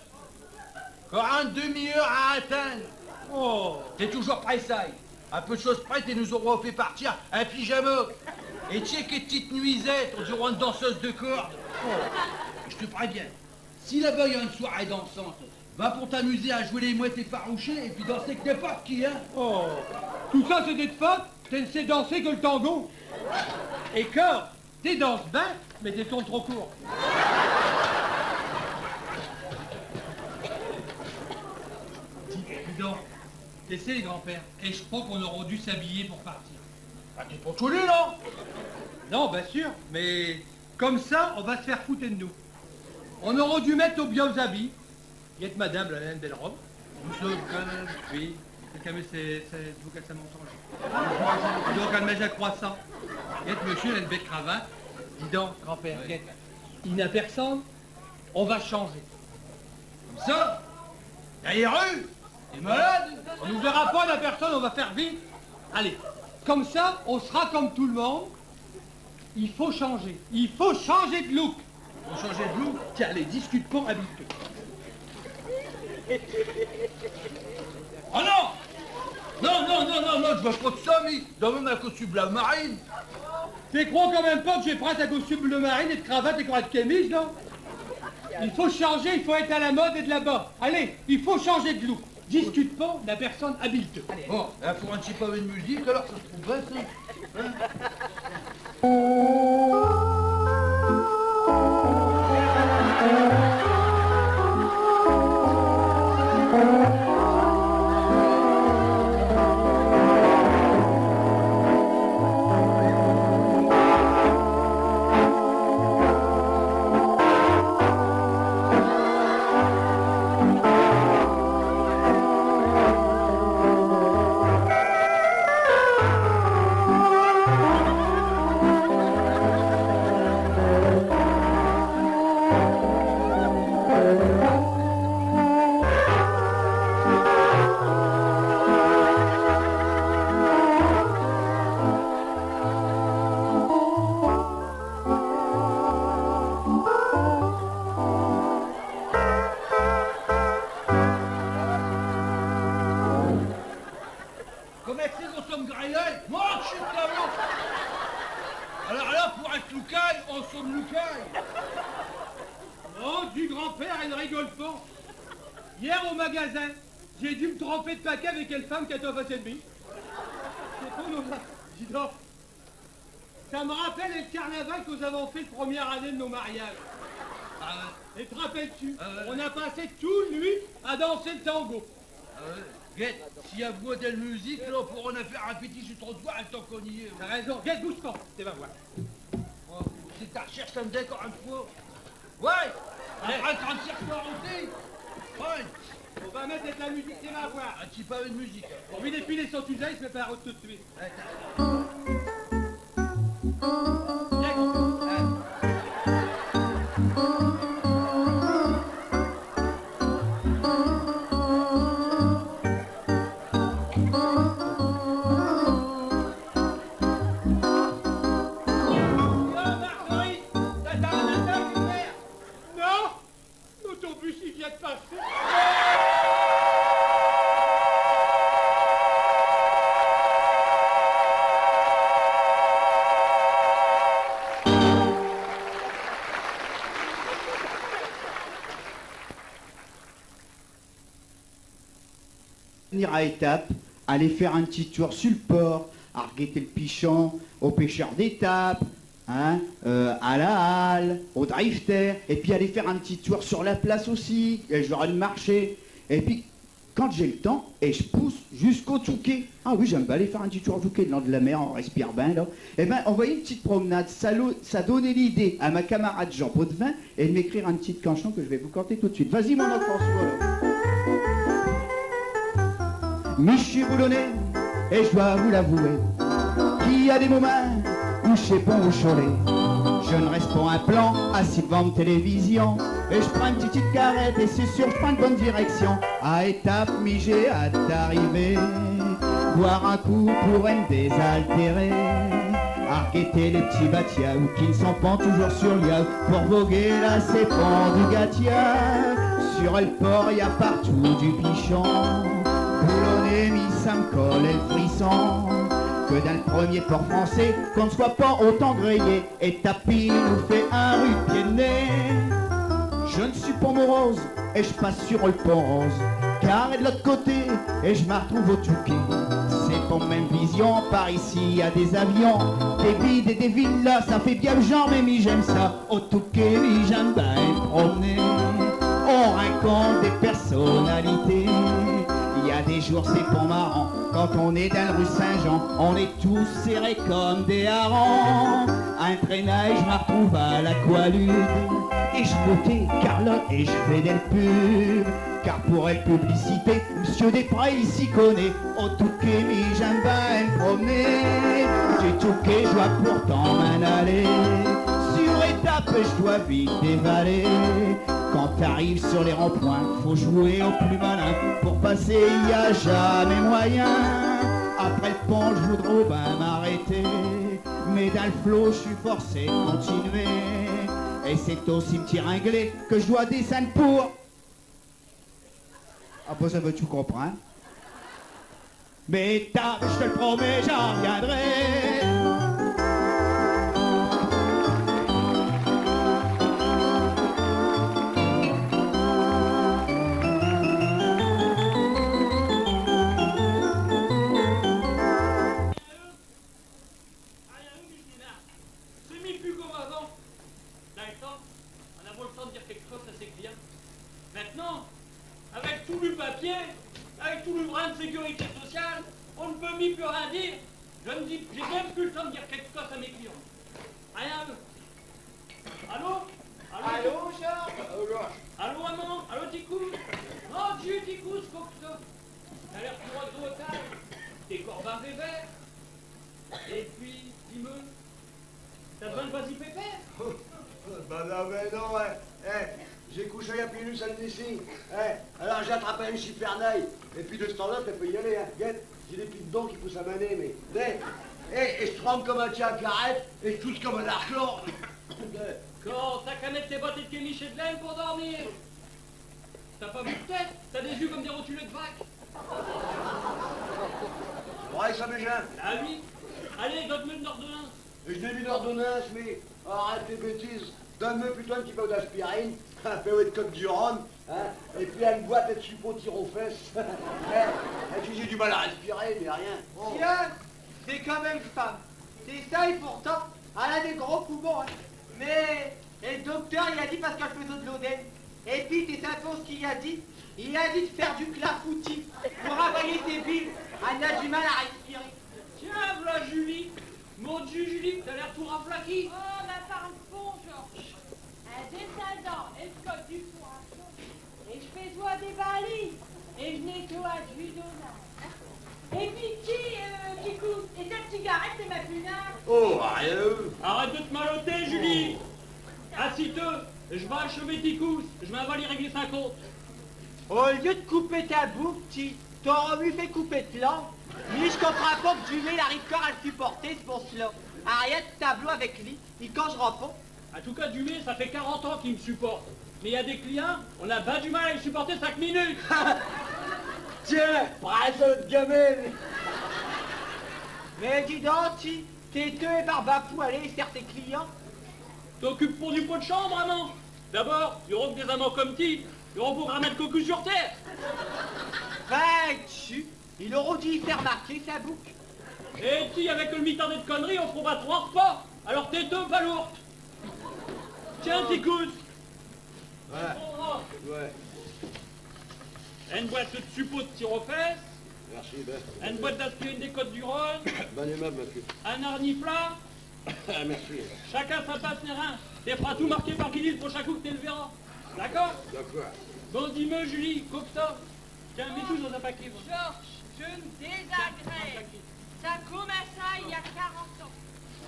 Encore une demi-heure à atteindre! Oh! T'es toujours pressé. Un peu de choses prêtes et nous aurons fait partir un pyjama. Et tu sais quelle petite nuisette, on dirait une danseuse de corde. Oh. Je te préviens, si là-bas il y a une soirée dansante, va pour t'amuser à jouer les mouettes effarouchées et puis danser avec n'importe qui, hein. Oh! Tout ça c'est des fautes? Tu ne sais danser que le tango. Et corps, t'es danses bien, mais t'es tournes trop court. Dis donc, t'essaies, grand-père, et je crois qu'on aurait dû s'habiller pour partir. Ah, t'es pas tout nu, non? Non, bien sûr, mais comme ça, on va se faire foutre de nous. On aurait dû mettre aux bien aux habits. Y est madame, là, elle a une belle robe. Nous sommes quand même. Oui, c'est quand même, c'est vous qu'elle s'est montée. Donc, elle met un croissant. Y est monsieur, elle a une belle cravate. Dis donc, grand-père, y est, il n'y a personne, on va changer. Comme ça? Derrière eux? T'es malade? On nous verra pas la personne, on va faire vite. Allez, comme ça, on sera comme tout le monde. Il faut changer. Il faut changer de look. On changer de look? Tiens, allez, discute pas, habite-toi. Oh non! Non, je veux pas de ça, mais dans même un costume bleu marine. Tu crois quand même pas que j'ai pris un costume bleu marine et de cravate et de chemise, non? Il faut changer, il faut être à la mode et de là-bas. Allez, il faut changer de look. Discute pas, la personne habile-te. Bon, il faut un petit peu de musique, alors ça se trouve bien, ça. Hein? Hier au magasin, j'ai dû me tromper de paquet avec quelle femme qui était en face de lui. C'est pas nos... Dis donc, ça me rappelle le carnaval que nous avons fait la première année de nos mariages. Ah ouais. Et te rappelles-tu, ouais. on a passé toute la nuit à danser le tango. Ah ouais. Guette, s'il y a vous de la musique, là, on pourra en faire un petit sur le trottoir le temps qu'on y est. T'as raison, Guette, bouge pas, tu vas voir. Oh, c'est ta recherche, ça me dit encore une fois. Ouais, un 36 soirs aussi. Ouais. On va mettre de la musique, tu vas voir. Un petit peu de musique. On vient d'épiler son sujet, il se met pas la route tout de suite. venir à Étapes, aller faire un petit tour sur le port, à reguetter le pichon, aux pêcheurs d'Étapes, hein, à la halle, au drifter, et puis aller faire un petit tour sur la place aussi, et j'aurai le marché. Et puis, quand j'ai le temps, et je pousse jusqu'au Touquet. Ah oui, j'aime bien aller faire un petit tour au Touquet, le long de la mer, on respire bien là. Eh ben, envoyer une petite promenade, ça donnait l'idée à ma camarade Jean Potvin et de m'écrire une petite canson que je vais vous canter tout de suite. Vas-y mon enfant, François. Mais je suis boulonné, et je dois vous l'avouer, qu'il y a des moments où je sais pas où choler. Je ne reste pas un plan assis devant ma télévision, et je prends une petite carrette et c'est sûr je prends une bonne direction. À Étapes, j'ai hâte d'arriver, boire un coup pour me désaltérer, arquêter les petits batiaous qui ne sont pas toujours sur l'IA, pour voguer là c'est pas du gatia. Sur le port y a partout du pichon, boulonné, ça me colle et le frisson. Que dans le premier port français, qu'on ne soit pas autant grillé, et Tapi nous fait un rue pied de nez. Je ne suis pas morose, et je passe sur le pont rose, car est de l'autre côté, et je me retrouve au Touquet. C'est pas même vision, par ici y a des avions, des bides et des villas, ça fait bien le genre, mais j'aime ça. Au Touquet, j'aime bien me promener, on rencontre des personnalités. Il y a des jours c'est pas marrant, quand on est dans la rue Saint-Jean, on est tous serrés comme des harengs. Un traînage, je me retrouve à l'Aqualude, et je goûtais Carlotte et je fais des pubs. Car pour être publicité, Monsieur Després il s'y connaît. Au Touquet, j'aime bien me promener, du Touquet, je dois pourtant m'en aller. Sur Étapes, je dois vite dévaler. Quand t'arrives sur les ronds-points, faut jouer au plus malin. Pour passer, y a jamais moyen. Après le pont, je voudrais bien m'arrêter, mais dans le flot, je suis forcé de continuer. Et c'est au cimetière anglais que je dois descendre pour... Ah bah ça veut tu comprends. Mais Étapes, je te le promets, j'en reviendrai. Maintenant, avec tout le papier, avec tout le brin de sécurité sociale, on ne peut plus rien dire. J'ai même plus le temps de dire quelque chose à mes clients. Rien. Allô? Allô, Georges? Allô, maman? Allô, Ticous? Non, Dieu, Ticous, faut que ça. T'as l'air tout au table. Tes corbins verts. Et puis, dis-moi, t'as besoin de vas-y pépère? Ben non, mais non, ouais. J'ai couché à pieds nus samedi-ci. Alors j'ai attrapé un chipernaille. Et puis de ce temps-là, tu peux y aller, hein. Guette, j'ai des petites dents qui poussent à maner, mais... Et je trempe comme un tien à carrette, et je touche comme un arclon. Quand t'as qu'à mettre tes bottes et tes michets de laine pour dormir. T'as pas vu de tête? T'as des yeux comme des rotulés de vache. Ouais, ça m'échappe. Ah oui? Allez, donne-moi une ordonnance. Je n'ai mis d'ordonnance, mais arrête tes bêtises. Donne-moi plutôt un petit peu d'aspirine, un peu de coque du rhum, hein, et puis une boîte de suppôt tire aux fesses. Et puis j'ai du mal à respirer, mais rien. Oh. Tiens, c'est quand même femme. C'est ça et pourtant, elle a des gros poumons. Hein. Mais et le docteur, il a dit parce qu'elle faisait de l'odène. Et puis, t'es savant ce qu'il a dit? Il a dit de faire du clafoutis pour avaler tes billes. Elle a du mal à respirer. Tiens, voilà Julie. Mon Dieu, Julie, t'as l'air tout raflaki. Oh, la parle bon, Georges. Un descendant, et je colle du poisson. Et je fais toi des balises. Et je nettoie du donnage. Et puis qui coûte? Et cette cigarette, c'est ma punade. Oh, rien. Arrête de te maloter, Julie. Assis-toi, je vais achever tes cousses. Je m'en vais les régler 50. Au lieu de couper ta boucle, t'auras mieux fait couper de l'an. Lui, je comprends pas que Julie n'arrive pas à le supporter, ce bon-là. Arrête tableau avec lui, il cangera pas. En tout cas, Dumé, ça fait 40 ans qu'il me supporte. Mais il y a des clients, on a pas du mal à le supporter 5 minutes. Tiens, presse de gamelle. Mais dis donc, t'es deux et barbapou, allez, serre tes clients. T'occupes pour du pot de chambre, amant. D'abord, il y aura que des amants comme ti. Il y aura pour ramener de cocu sur terre. Va dessus, Il aurait dû y faire marquer sa boucle. Et si, avec le mi-temps de conneries, on trouvera 3 repas. Alors t'es deux palourdes. Tiens, t'écoutes. Ouais. Une boîte de suppos de tir aux fesses. Merci, ben. Une boîte d'aspirine des Côtes-du-Rhône. Bon aimable, monsieur. Un harniflat. Merci. Chacun sa passe nérin. Des phrases tout marquées par Guilly le prochain coup que tu le verras. D'accord? D'accord. Bon, dis-moi, Julie, coque-ça. Tiens, mets tout dans un paquet. Moi. Georges, je me désagrège. Ça commença il y a 40 ans.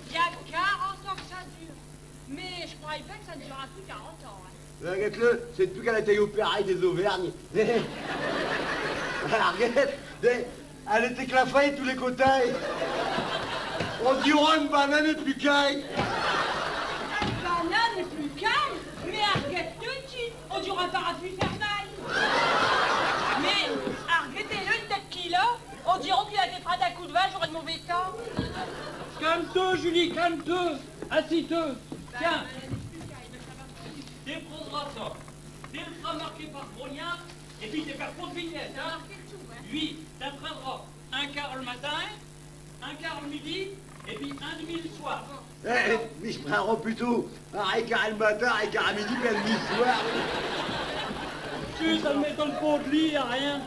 Il y a 40 ans que ça dure. Mais je croyais pas que ça ne durera plus 40 ans. Hein. Regarde-le, c'est depuis qu'elle a été opérée des Auvergnes. Regarde, elle était clafée tous les côtés. On dirait une banane et plus caille. Une banane est plus calme, mais arrête tout de suite. On durera pas à plus faire mal. Mais arrêtez-le une tête qu'il a. On dirait qu'il a été pris d'un coup de vache, j'aurais de mauvais temps. Calme-toi, Julie, calme-toi. Assis-toi. Tiens. Déprendras ça. Tu sera marqué par Brognard, et puis t'es faire trop de vitesse, hein. Lui, t'apprendras un quart le matin, un quart le midi, et puis un demi le soir. Mais je prendrai plutôt un quart le matin, un quart à midi, puis un demi le soir. Tu, ça ne m'étonne pas de lire, rien.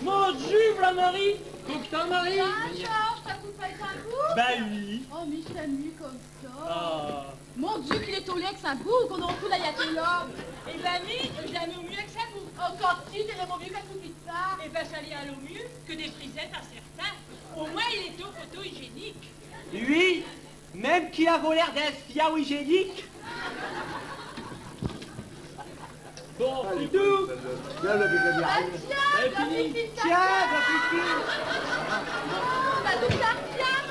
Mon Dieu, la Marie. Coquetin, Marie. Ah, Georges, t'as coupé un bout? Ben oui. Oh, mais ça m'est comme ça. Ah. Mon Dieu, qu'il est au lait que ça boue, qu'on en fout la là. Eh ben, mi, jamais au mieux que ça boue. Encore si, t'es vraiment mieux qu'un coup de ça. Eh ben, ça ira au mieux que des frisettes à certains. Au moins, il est au photo hygiénique. Lui, même qu'il a l'air d'un fiao hygiénique. Bon, c'est tout. Viens, le bébé, Tiens, fini. Tiens, ma petite. bah tout ça, tiens,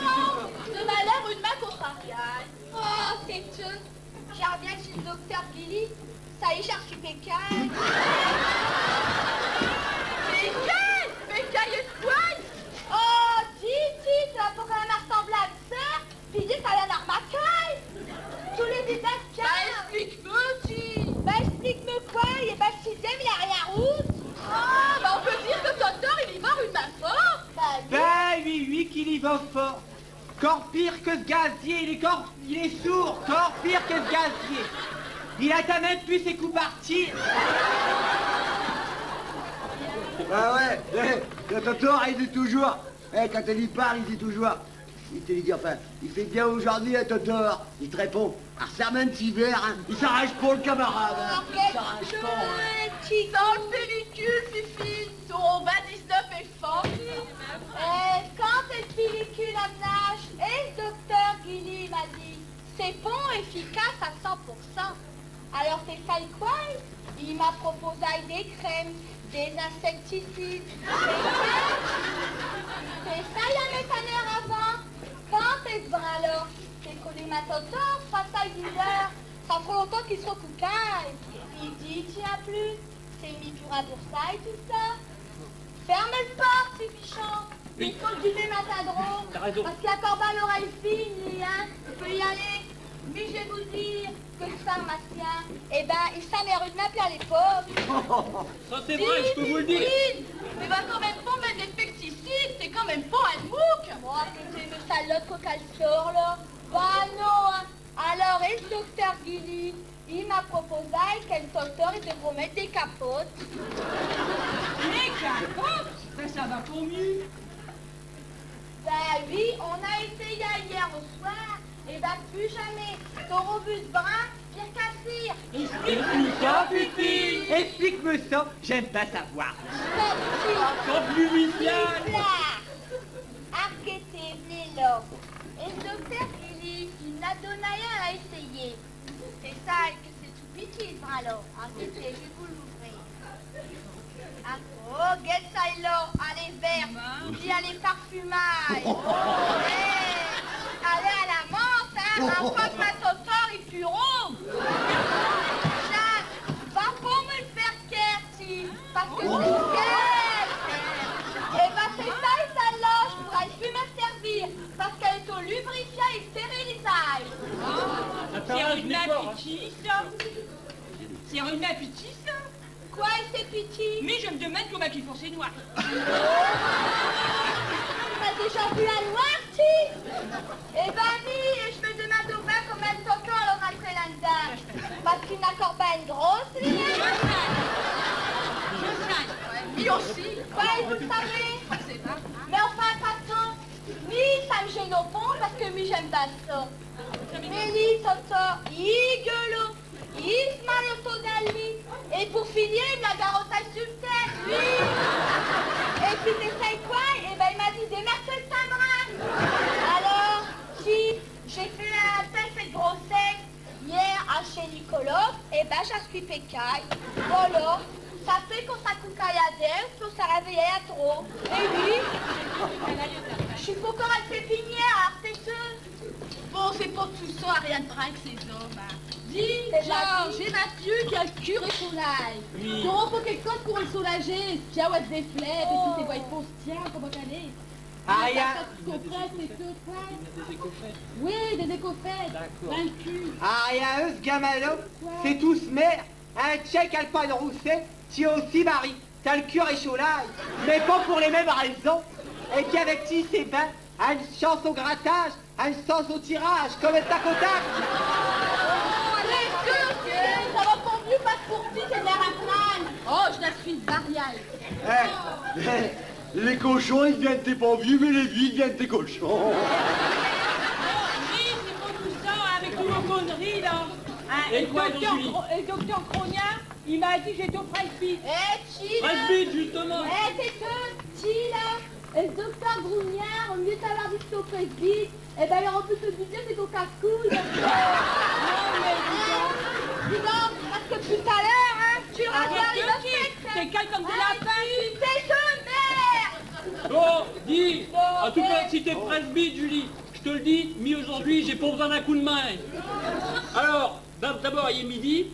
de malheur, une main contrariale. Oh, c'est tout. J'ai reviens chez le docteur Billy. Ça y est, j'ai reçu Pécaille. Pécaille? Pécaille et quoi? Oh, dis, tu vas pour quand même ressembler à ça. Puis dis, ça a l'air d'armacaille. Tous les détails, tiens. Bah, explique-moi, tu. Bah, explique-moi quoi? Il est pas le sixième, il a rien route. Ah, bah, on peut dire que le docteur, il y va une main forte. Ben oui, qu'il y va fort. Encore pire que ce gazier, il est sourd, encore pire que ce gazier. Il a ta même plus ses coups partis. Ah ouais, le docteur, il dit toujours, quand elle y parle, il dit toujours, il te dit, enfin, il fait bien aujourd'hui, le docteur. Il te répond, serment d'hiver, hein. Il s'arrache pas le camarade, hein. Il s'arrache pas. Hein. Qui dans le pellicule, Fifi, ton 29 est fort. Quand cette pellicule à nage, et le docteur Guilly m'a dit, c'est bon, efficace à 100%. Alors c'est ça quoi? Il m'a proposé des crèmes, des insecticides. C'est ça, il y a mes tanneurs avant. Quand est-ce bras là? C'est que les matotors, ça taille d'hiver. Ça fait longtemps qu'ils sont coucailles. Il dit, tu as plus. C'est mis pour ça et tout ça. Ferme le porte, c'est fichant. Il faut le dîner matadron. Parce qu'il y a Corba l'oreille fine, hein. Il peut y aller. Mais je vais vous dire que le pharmacien, eh ben, il s'amère une main à l'époque. Ça c'est vrai, je peux vous le dire. Mais va quand même pas mettre des pesticides, c'est quand même pas un MOOC. Moi, que t'es une salope qu'elle sort, là. Bah non, hein. Alors, et le docteur Guilly, il m'a proposé qu'un docteur, il devrait mettre des capotes. Les capotes? Ben, ça va pour mieux. Ben oui, on a essayé hier au soir. Et ben plus jamais. Ton robuste brun, pire qu'à cire. Explique-moi ça, Fifi. Explique-moi ça, j'aime pas savoir. Encore plus Luciane. Arrêtez, venez là. Et le docteur Guilly, il n'a donné rien à essayer. C'est ça, et que c'est tout petit, ce bras-là. Arrêtez, je vais vous l'ouvrir. Oh, get ça là, allez vert, puis allez parfumailles. Allez à la menthe, hein, un fois que ma sauteur est plus rond. Jacques, va pas me le faire Kerty, parce que c'est qu'elle. Et ben c'est ça et celle-là, je pourrais plus me servir, parce qu'elle est au lubrifiant et stérilisage. C'est une appétit, ça. C'est une appétit, ça. quoi et c'est petit? Mais je me demande comment ils font ces noirs. Tu m'as déjà vu un noir, si? Eh ben oui, et je me demande au bain combien de temps elle aura fait là-dedans. Parce qu'il n'accorde pas une grosse, lui. Je sais. Lui aussi. Ouais, vous le savez. C'est pas. Mais enfin, passons. Oui, ça me gêne au fond parce que moi j'aime pas ça. Mais lui, ça, il gueule, il se marie au saut d'un lit. Et pour finir, il me la garotte sur le tête, lui. Et puis t'essayes quoi? Et ben il m'a dit démerde-toi de ta bras. Alors, si j'ai fait un test de grossesse hier à chez Nicolas, et ben j'en suis pécaille. Voilà. Ça fait qu'on s'accoucaille à d'elle, qu'on s'est réveillé à trop. Et oui, je suis pas encore assez pépinière, c'est sûr. Bon, c'est pas tout ça, rien de près que ces hommes. Hein. Dis, C'est Georges, gentil. j'ai Mathieu qui a le cul et soleil. Oui. Tu n'auras pas quelque chose pour le soulager. Si tu as des flèches et tout, c'est quoi, il faut se tirer, comment qu'elle est. Rien. C'est tout, quoi. Des écoffettes. Oui, des écoffettes. D'accord. Dans le cul. Rien, eux, ce gamin-là, c'est tous mère. Un tchèque alpin rousset, tu es aussi mari. T'as le cul et chaulaille. Mais pas pour les mêmes raisons. Et puis avec qui c'est ben, une chance au grattage, une chance au tirage, comme le tac au tac. Allez, sûr, ça va pas mieux pas pour ti, c'est de l'air à crâne. Oh, je la suis variale. Les cochons, ils viennent des pas vieux, mais les vies viennent des cochons. Oui, c'est pas tout ça, avec tous vos conneries, là. Hein, Et quoi, donc, Julie? le docteur Crognard, il m'a dit que j'étais au presbyte. Chi, là. Presbyte, justement. C'est tout, Chi, là. Et le docteur Grognard, au lieu d'avoir dit que c'était au presbyte, eh ben, il aurait pu se dire que c'est au casse-couille. Dis donc, parce que tout à l'heure, hein, tu rassures les insectes. C'est quel comme de la fin. C'est de merde. Bon, dis. En tout mais- cas, si t'es presbyte, Julie, je te le dis, aujourd'hui, j'ai pas besoin d'un coup de main. Alors, d'abord, il est midi,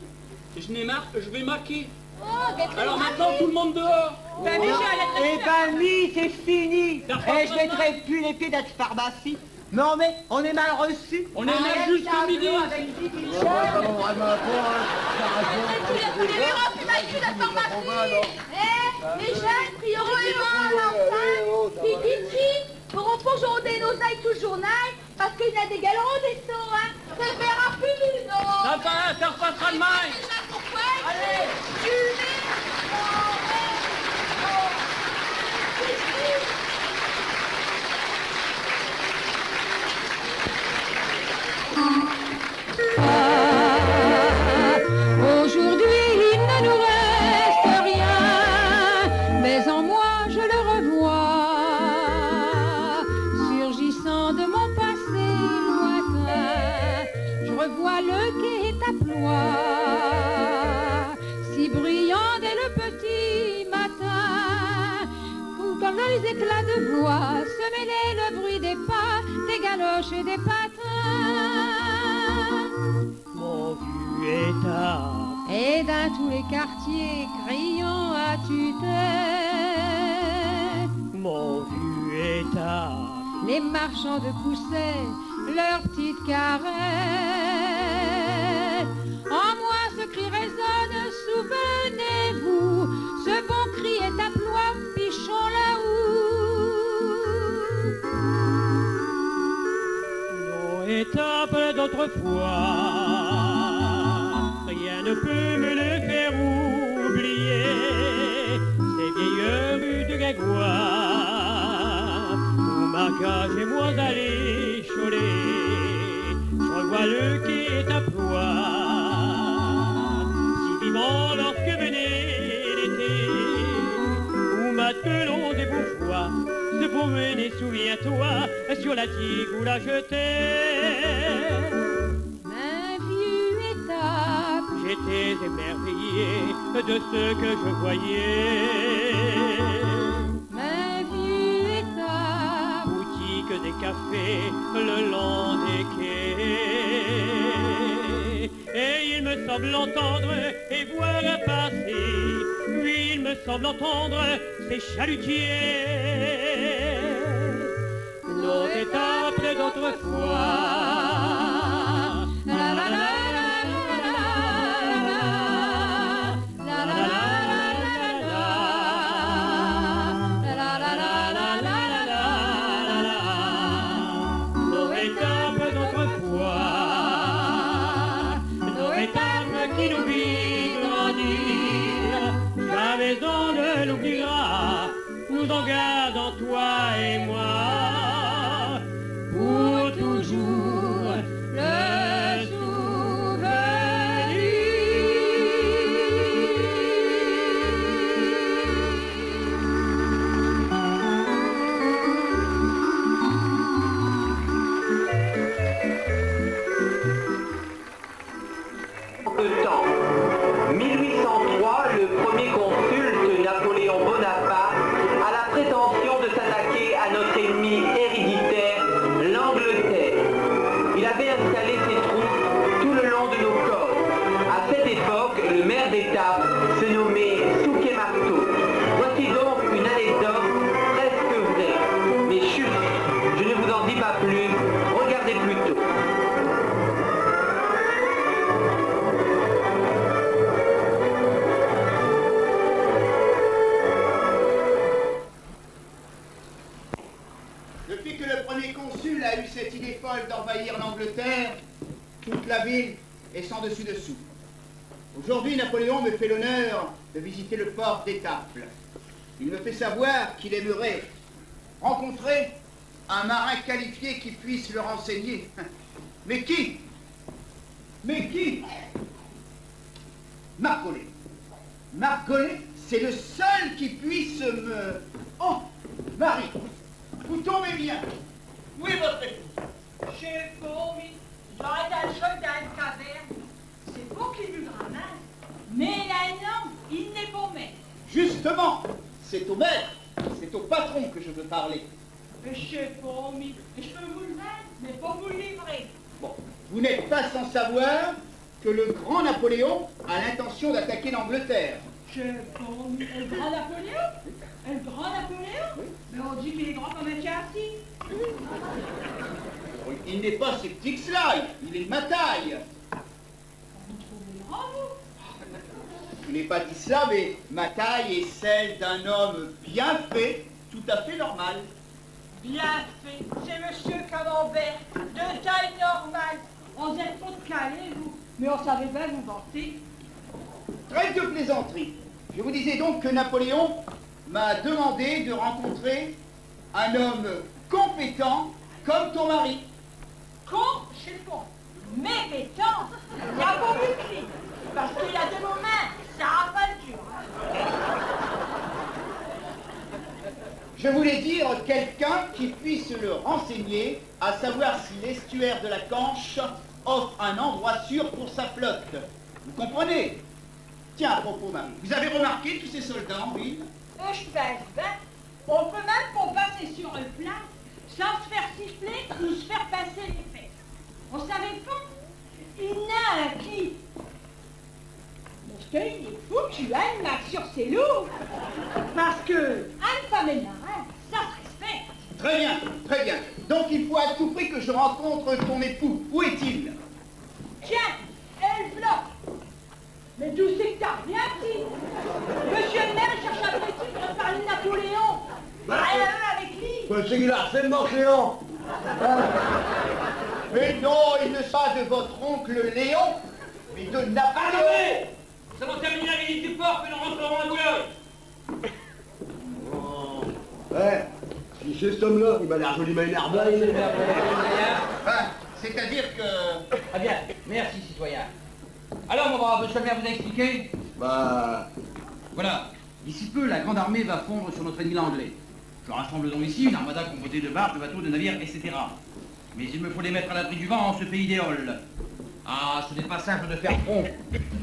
je vais marquer. Oh, mais Alors maintenant, tout le monde dehors. Ben, Michel, Eh ben oui, c'est fini. T'as Et pas je de mettrai plus les pieds d'être pharmacie. Non mais, on est mal reçus. On est là jusqu'au midi. tu verras plus ma cul de pharmacie. Les jeunes prioritairement l'enceinte, puis d'ici, pourront pas journer nos ailes tout le journal, parce qu'il y a des galerons des sauts, hein. Ça ne verra plus, non. Ça repassera demain. Pourquoi? Allez, tu mets. Aujourd'hui, il ne nous reste rien, mais en moi, je le revois, surgissant de mon passé lointain. Je revois le quai et ta ploie, si bruyant dès le petit matin, où comme dans les éclats de voix se mêlait le bruit des pas, des galoches et des patins. Mon vieux état, Et dans tous les quartiers criant à tue-tête, mon vieux état, les marchands de poussaient leurs petites caresses. En moi ce cri résonne, souvenez-vous, ce bon cri est à ploie, pichon la houe. nos étapes d'autrefois, rien ne peut me le faire oublier. Ces vieilles rues de Gagouin, où ma cage et moi allés choler. Je revois le quai et ta ploie, si vivant lorsque venait l'été, où matelot des bourgeois se promenait, souviens-toi, sur la digue où la jetait. Un vieux étape, J'étais émerveillé de ce que je voyais. un vieux étape, Boutique des cafés le long des quais. Et il me semble entendre et voir passer. Oui, il me semble entendre ces chalutiers. Nos étapes d'autrefois. la la la la la la la la la la la qu'on garde en toi et moi pour toujours le de temps. 1803, le premier consulte Napoléon Bonaparte a la prétention de s'attaquer à notre ennemi héréditaire, l'Angleterre. Il avait installé ses troupes tout le long de nos côtes. À cette époque, le maire d'État se nommait Souquet-Marteau. Voici donc une anecdote presque vraie. Mais chut, je ne vous en dis pas plus, regardez plutôt. Depuis que le premier consul a eu cette idée folle d'envahir l'Angleterre, toute la ville est sans dessus-dessous. Aujourd'hui, Napoléon me fait l'honneur de visiter le port d'Étaples. Il me fait savoir qu'il aimerait rencontrer un marin qualifié qui puisse le renseigner. Mais qui? Mais qui? Marcollet. Marcollet, c'est le seul qui puisse me... Oh, Marie, vous tombez bien. Où est votre époux? Chez vous, oui. J'arrête à le choc dans une caverne. C'est vous qui nous ramasse. Mais là, non, il n'est pas maître. Justement, c'est au maître, c'est au patron que je veux parler. Chez vous, oui. Je peux vous le mettre, mais pas vous le livrer. Bon, vous n'êtes pas sans savoir que le grand Napoléon a l'intention d'attaquer l'Angleterre. Chez vous, oui. Le grand Napoléon? Le grand Napoléon? Oui. Mais on dit qu'il est grand comme un châssis. Il n'est pas ce petit que cela, il est de ma taille. Vous trouvez grand, vous? Je n'ai pas dit cela, mais ma taille est celle d'un homme bien fait, tout à fait normal. Bien fait. C'est monsieur Camembert, de taille normale. On êtes trop calé, vous. Mais on savait bien vous vanter. Trêve de plaisanterie. Je vous disais donc que Napoléon m'a demandé de rencontrer un homme compétent comme ton mari. Con, je sais pas. Méritant. Il a pas musclé. Parce qu'il a des moments, ça a pas le dur. Je voulais dire quelqu'un qui puisse le renseigner, à savoir si l'estuaire de la Canche offre un endroit sûr pour sa flotte. Vous comprenez? Tiens, à propos, Marie, vous avez remarqué tous ces soldats en ville? Je pèse bien. On peut même pas passer sur un plat sans se faire siffler ou se faire passer les fesses. On savait pas. Il y en a un qui... Parce qu'il est fou que tu aimes marche sur ses loups. Parce que une femme et marin, ça se respecte. Très bien, très bien. Donc il faut à tout prix que je rencontre ton époux. Où est-il? Tiens, elle v'là. Mais d'où c'est que t'as rien dit? Monsieur le maire cherche un petit pour parler de Napoléon. Rien avec lui. C'est qu'il a harcèlement, Cléon. Mais non, il ne sera de votre oncle Léon, mais de Napoléon. Attendez! Ça va terminer la visite du port que nous rentrerons à Boulogne. Ouais, si c'est cet homme-là, il m'a l'air joliment énervé. Enfin, c'est-à-dire que... Très bien, merci citoyen. Alors mon brave, monsieur le maire vous a expliqué? Bah... Voilà, d'ici peu, la grande armée va fondre sur notre ennemi l'anglais. Je rassemble donc ici une armada composée de barques, de bateaux, de navires, etc. Mais il me faut les mettre à l'abri du vent en ce pays d'éole. Ah, ce n'est pas simple de faire front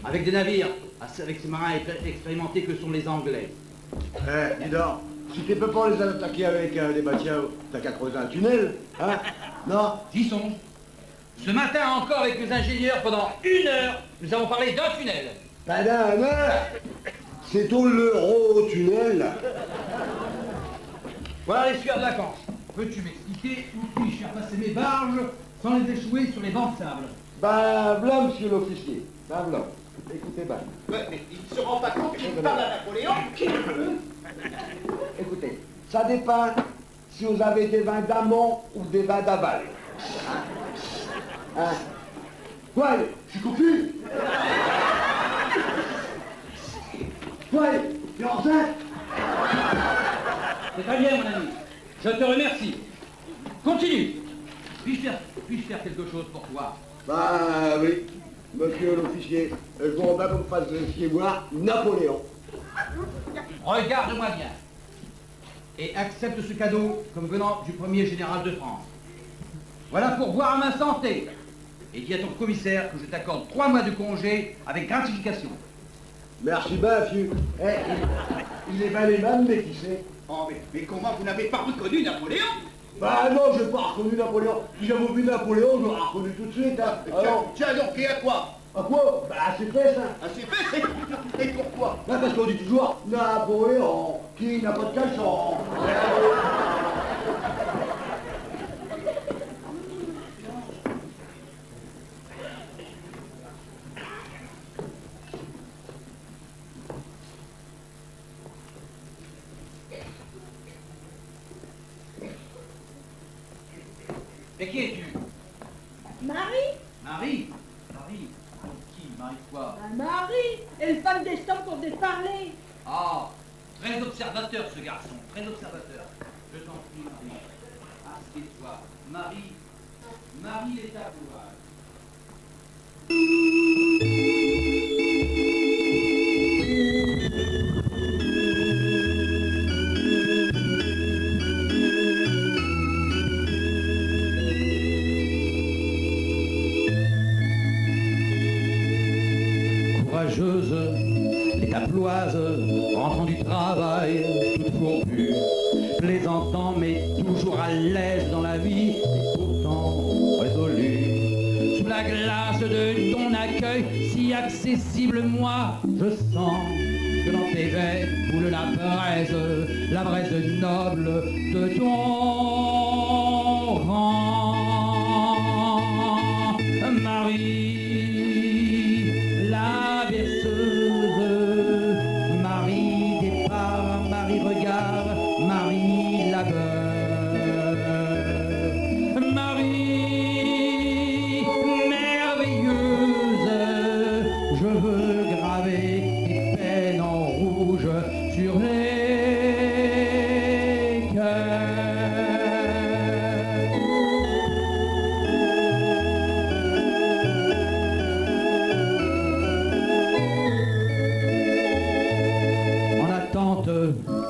avec des navires, avec ces marins expérimentés que sont les Anglais. dis donc, si tu peux pas les attaquer avec des bateaux, t'as qu'à creuser un tunnel, hein? Non? J'y songe. Ce matin encore avec les ingénieurs, pendant 1 heure, nous avons parlé d'un tunnel. Pas d'un heure. C'est tout l'Euro-tunnel. Voilà les sueurs de la Canche. Peux-tu m'expliquer où puis-je faire passer mes barges sans les échouer sur les bancs de sable? Ben, v'là, monsieur l'officier. Ben, v'là. Écoutez, ben. Ouais, mais il ne se rend pas compte qu'il parle à Napoléon. Écoutez, ça dépend si vous avez des vins d'amont ou des vins d'aval. Hein? Quoi, je suis confus. Quoi, t'es enceinte? C'est très bien, mon ami. Je te remercie. Continue. Puis-je faire quelque chose pour toi? Bah oui, monsieur l'officier, je voudrais bien qu'on me fasse fier voir Napoléon. Regarde-moi bien. Et accepte ce cadeau comme venant du premier général de France. Voilà pour boire à ma santé. Et dis à ton commissaire que je t'accorde 3 mois de congé avec gratification. Merci bien, vieux. Eh, il est valéman, mais qui sait? Oh, mais comment vous n'avez pas reconnu Napoléon? Bah non, je n'ai pas reconnu Napoléon. Si j'avais vu Napoléon, je l'aurais reconnu tout de suite. Hein. Tiens donc, et à quoi? À quoi? Bah à ses fesses, hein. À ses fesses, et pourquoi? Bah parce qu'on dit toujours Napoléon, qui n'a pas de caleçon. Et qui es-tu? Marie? Marie? Marie? Qui? Marie quoi? Marie, et le femme d'Estaing qu'on venait de parler. Ah, très observateur ce garçon, très observateur. Je t'en prie, Marie. Assieds-toi. Marie, Marie est ta gloire. Courageuse, les taploises, rentrant du travail, toute fourbue, plaisantant mais toujours à l'aise dans la vie, et pourtant résolue. Sous la glace de ton accueil, si accessible, moi, je sens que dans tes veines coule la braise noble de ton rang. Marie, la berceuse, Marie départ, Marie regard, Marie labeur, Marie merveilleuse, je veux graver tes peines en rouge sur les cœurs.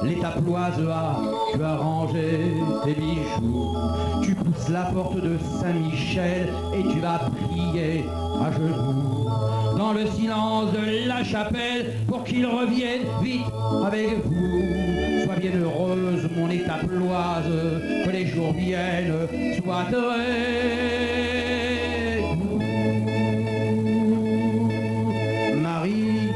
Les taploises, tu as rangé tes bijoux, tu pousses la porte de Saint-Michel et tu vas prier à genoux dans le silence de la chapelle pour qu'il revienne vite avec vous. Sois bien heureuse, mon étaploise, que les jours viennent, sois très doux. Marie,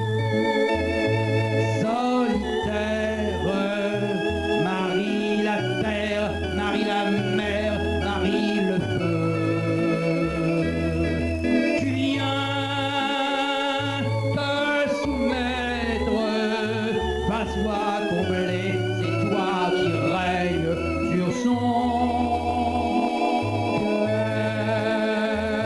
Marie la terre, Marie la mer, Marie le feu. Tu viens te soumettre, va-toi combler, c'est toi qui règnes sur son cœur.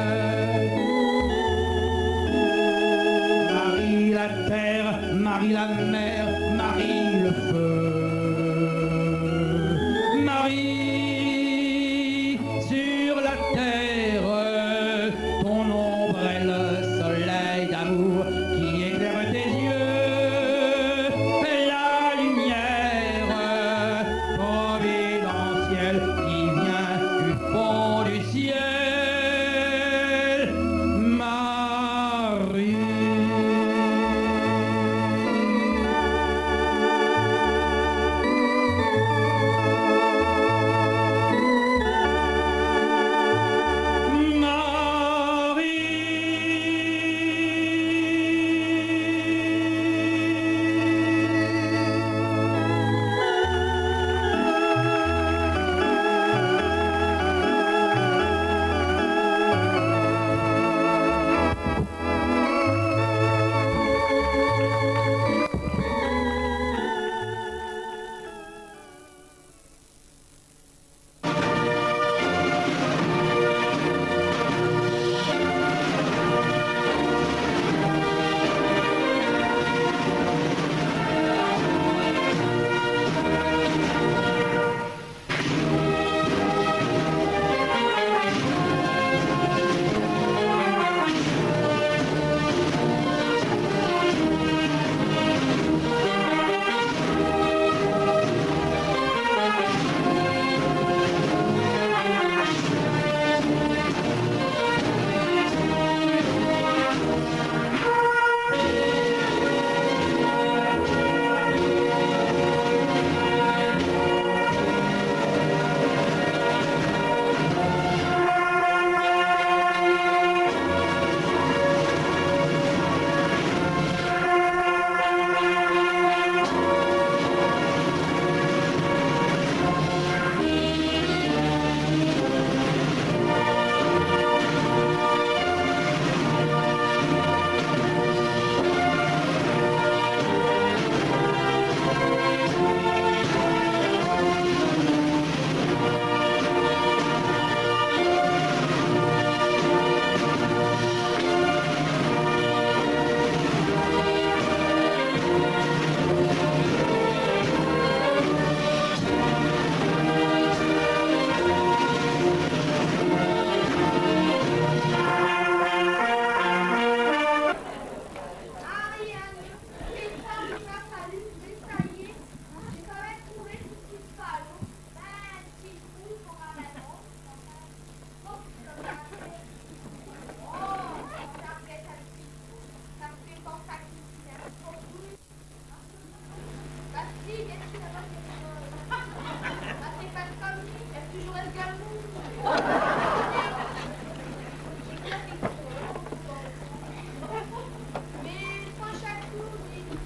Mais sans chaque tour,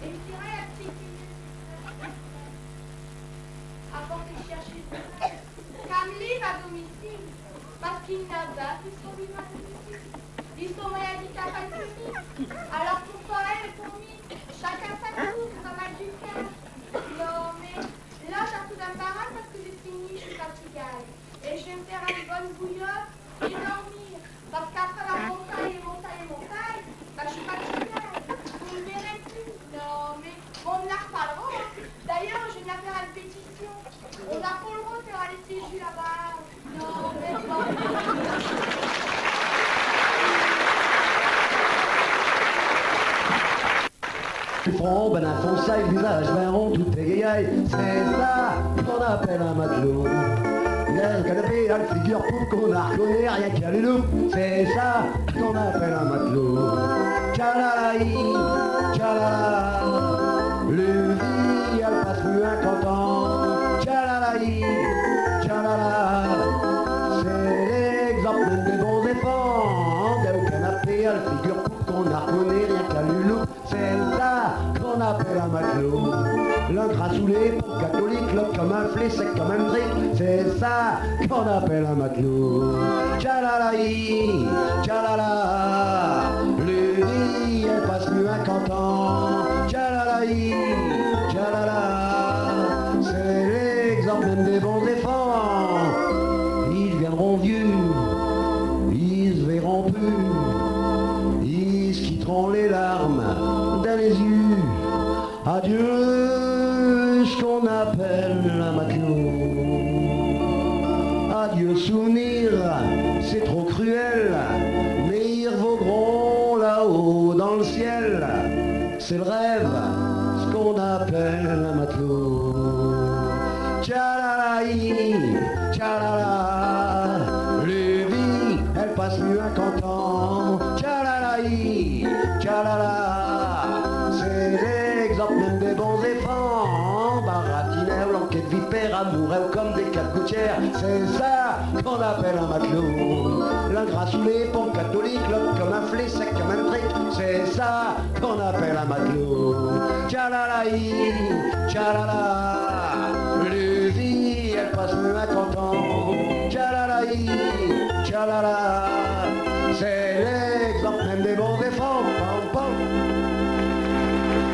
il tira la petite apporter chercher Camille à domicile parce qu'il n'a pas pu survivre à domicile. Ils sont handicapés physiques. Alors pourquoi elle et pour lui, chacun sa tour, ça m'a du cœur. Non mais là j'ai un coup d'embarras parce que j'ai fini, je suis fatiguée. Et je vais me faire une bonne bouillotte et dormir. Parce qu'après la montagne, bah, je suis fatiguée. Vous ne verrez plus. Non mais on en reparlera. Hein. D'ailleurs, je viens faire une pétition. On n'a pas le droit de faire aller ces jus là-bas. Non mais bon. Front, ben fonça et le visage ben rond, tout égaye, c'est ça qu'on appelle un matelot. Il a le canapé, a le figure pour qu'on a reconnu, rien qu'à les loups, c'est ça qu'on appelle un matelot. Tchalalaï, tchalala, le vie, elle passe plus un canton. Tchalalaï, tchalala, c'est l'exemple des bons enfants. Il a le canapé, a le figure pour qu'on a reconnu, rien qu'à les loups, c'est ça qu'on appelle un matelot. L'un crasoulé, catholique, l'autre comme un flé, sec comme un brick, c'est ça qu'on appelle un matelot. Tchalalaï, tchalala, le vie, elle passe mieux un canton. Tchalalaï, tchalala, c'est l'exemple même des bons enfants. Ils viendront vieux, ils se verront plus, ils se quitteront les larmes dans les yeux. Adieu, ce qu'on appelle un matelot. Adieu, souvenir, c'est trop cruel, mais ils revaudront là-haut dans le ciel. C'est le rêve, ce qu'on appelle un matelot. Tchalalaï, tchalala, le vie, elle passe mieux un canton. Tchalalaï, tchalala, c'est l'exemple même des bons enfants. Baratineur, l'enquête vipère, amoureux comme des quatre gouttières, c'est ça qu'on appelle un matelot. L'un grasoulé, pompe catholique, l'autre comme un flé, sec comme un trick, c'est ça qu'on appelle un matelot. Tchalalaï, tchalala, le vie, elle passe mieux un canton. Tchalalaï, tchalala, c'est l'exemple même des bons enfants. Pam, pam.